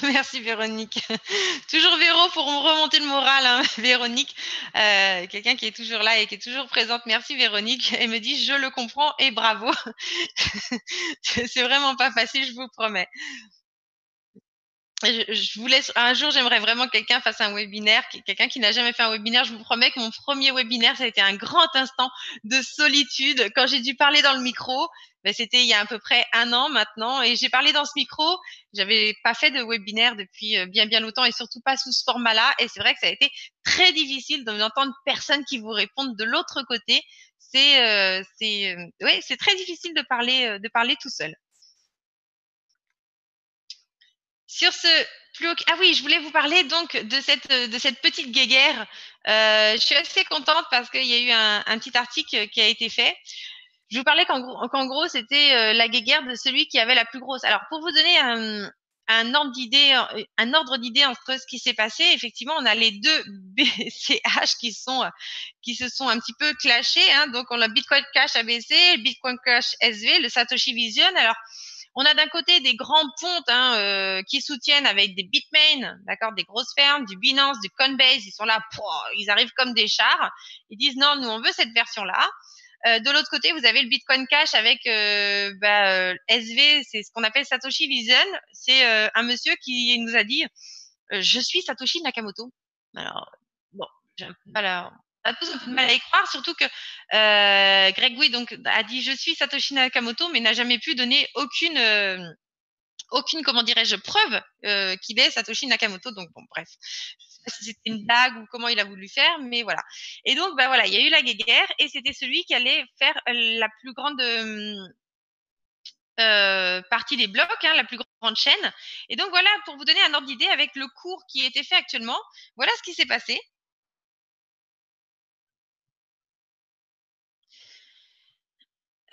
Merci Véronique. Toujours Véro pour me remonter le moral, hein, Véronique. Quelqu'un qui est toujours là et qui est toujours présente. Merci Véronique. Elle me dit je le comprends et bravo. C'est vraiment pas facile, je vous promets. Je vous laisse. Un jour, j'aimerais vraiment que quelqu'un fasse un webinaire, quelqu'un qui n'a jamais fait un webinaire. Je vous promets que mon premier webinaire, ça a été un grand instant de solitude. Quand j'ai dû parler dans le micro, ben, c'était il y a à peu près un an maintenant, et j'ai parlé dans ce micro. J'avais pas fait de webinaire depuis bien bien longtemps, et surtout pas sous ce format-là. Et c'est vrai que ça a été très difficile d'entendre personne qui vous répondent de l'autre côté. Ouais, c'est très difficile de parler tout seul. Sur ce ah oui, je voulais vous parler donc de cette petite guéguerre. Je suis assez contente parce qu'il y a eu un petit article qui a été fait. Je vous parlais qu'en gros, c'était la guéguerre de celui qui avait la plus grosse. Alors, pour vous donner un ordre d'idée entre ce qui s'est passé, effectivement, on a les deux BCH qui se sont un petit peu clashés, hein. Donc, on a Bitcoin Cash ABC, Bitcoin Cash SV, le Satoshi Vision. Alors, on a d'un côté des grands pontes, hein, qui soutiennent avec des Bitmain, d'accord, des grosses fermes, du Binance, du Coinbase. Ils sont là, ils arrivent comme des chars. Ils disent non, nous on veut cette version-là. De l'autre côté, vous avez le Bitcoin Cash avec SV, c'est ce qu'on appelle Satoshi Vision. C'est un monsieur qui nous a dit je suis Satoshi Nakamoto. Alors, bon, j'ai un peu mal à, on a tous un peu de mal à y croire, surtout que Greg Gui donc a dit je suis Satoshi Nakamoto, mais n'a jamais pu donner aucune comment dirais-je preuve qu'il est Satoshi Nakamoto. Donc bon, bref, je sais pas si c'était une blague ou comment il a voulu faire, mais voilà. Et donc bah voilà, il y a eu la guerre et c'était celui qui allait faire la plus grande partie des blocs, hein, la plus grande chaîne. Et donc voilà, pour vous donner un ordre d'idée avec le cours qui était fait actuellement, voilà ce qui s'est passé.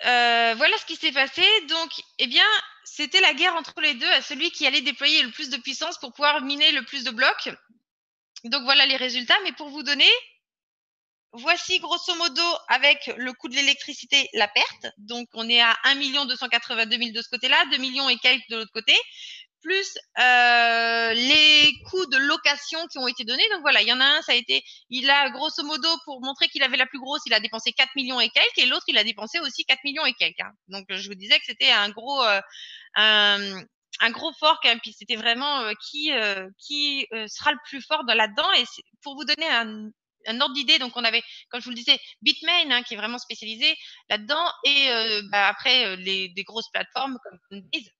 Voilà ce qui s'est passé. Donc, eh bien, c'était la guerre entre les deux, à celui qui allait déployer le plus de puissance pour pouvoir miner le plus de blocs. Donc voilà les résultats. Mais pour vous donner, voici grosso modo avec le coût de l'électricité la perte. Donc on est à 1 282 000 de ce côté-là, 2 millions et quelques de l'autre côté, plus les coûts de location qui ont été donnés. Donc voilà, il y en a un, ça a été, il a grosso modo, pour montrer qu'il avait la plus grosse, il a dépensé 4 millions et quelques, et l'autre, il a dépensé aussi 4 millions et quelques, hein. Donc je vous disais que c'était un, un gros fork, hein, puis c'était vraiment qui sera le plus fort là-dedans. Et pour vous donner un ordre d'idée, donc on avait, comme je vous le disais, Bitmain, hein, qui est vraiment spécialisé là-dedans, et après des grosses plateformes comme Coinbase.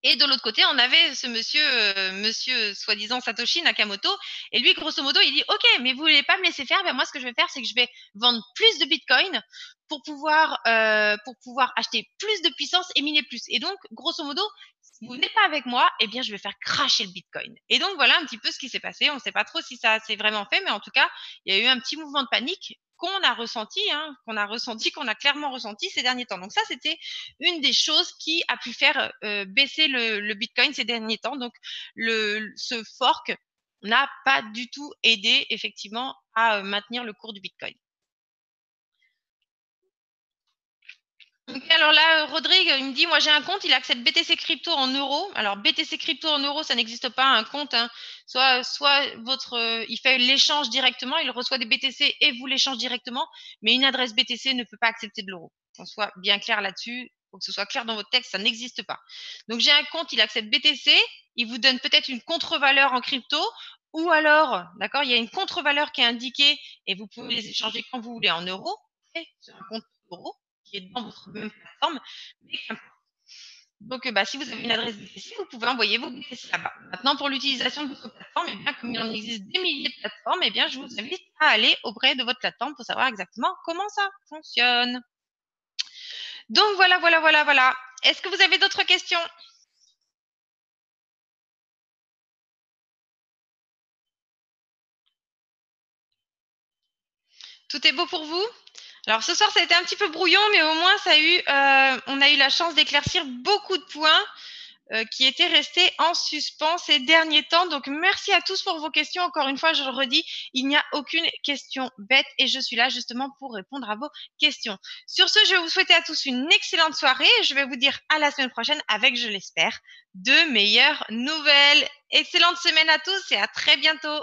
Et de l'autre côté, on avait ce monsieur soi-disant Satoshi Nakamoto, et lui, grosso modo, il dit, OK, mais vous voulez pas me laisser faire, ben moi, ce que je vais faire, c'est que je vais vendre plus de Bitcoin pour pouvoir acheter plus de puissance et miner plus. Et donc, grosso modo, si vous n'êtes pas avec moi, eh bien, je vais faire crasher le Bitcoin. Et donc, voilà un petit peu ce qui s'est passé. On ne sait pas trop si ça s'est vraiment fait, mais en tout cas, il y a eu un petit mouvement de panique qu'on a ressenti, hein, qu'on a clairement ressenti ces derniers temps. Donc ça, c'était une des choses qui a pu faire baisser le Bitcoin ces derniers temps. Donc, ce fork n'a pas du tout aidé effectivement à maintenir le cours du Bitcoin. Donc, alors là, Rodrigue, il me dit, moi j'ai un compte, il accepte BTC crypto en euros. Alors BTC crypto en euros, ça n'existe pas, un compte, hein. Soit il fait l'échange directement, il reçoit des BTC et vous l'échange directement, mais une adresse BTC ne peut pas accepter de l'euro. Qu'on soit bien clair là-dessus, faut que ce soit clair dans votre texte, ça n'existe pas. Donc j'ai un compte, il accepte BTC, il vous donne peut-être une contre-valeur en crypto, ou alors, d'accord, il y a une contre-valeur qui est indiquée et vous pouvez les échanger quand vous voulez en euros. C'est un compte euro qui est dans votre même plateforme. Mais donc, bah, si vous avez une adresse BTC, vous pouvez envoyer vos BTC là-bas. Maintenant, pour l'utilisation de votre plateforme, eh bien, comme il en existe des milliers de plateformes, eh bien, je vous invite à aller auprès de votre plateforme pour savoir exactement comment ça fonctionne. Donc voilà. Est-ce que vous avez d'autres questions? Tout est beau pour vous? Alors ce soir, ça a été un petit peu brouillon, mais au moins on a eu la chance d'éclaircir beaucoup de points qui étaient restés en suspens ces derniers temps. Donc merci à tous pour vos questions. Encore une fois, je le redis, il n'y a aucune question bête et je suis là justement pour répondre à vos questions. Sur ce, je vais vous souhaiter à tous une excellente soirée et je vais vous dire à la semaine prochaine avec, je l'espère, de meilleures nouvelles. Excellente semaine à tous et à très bientôt.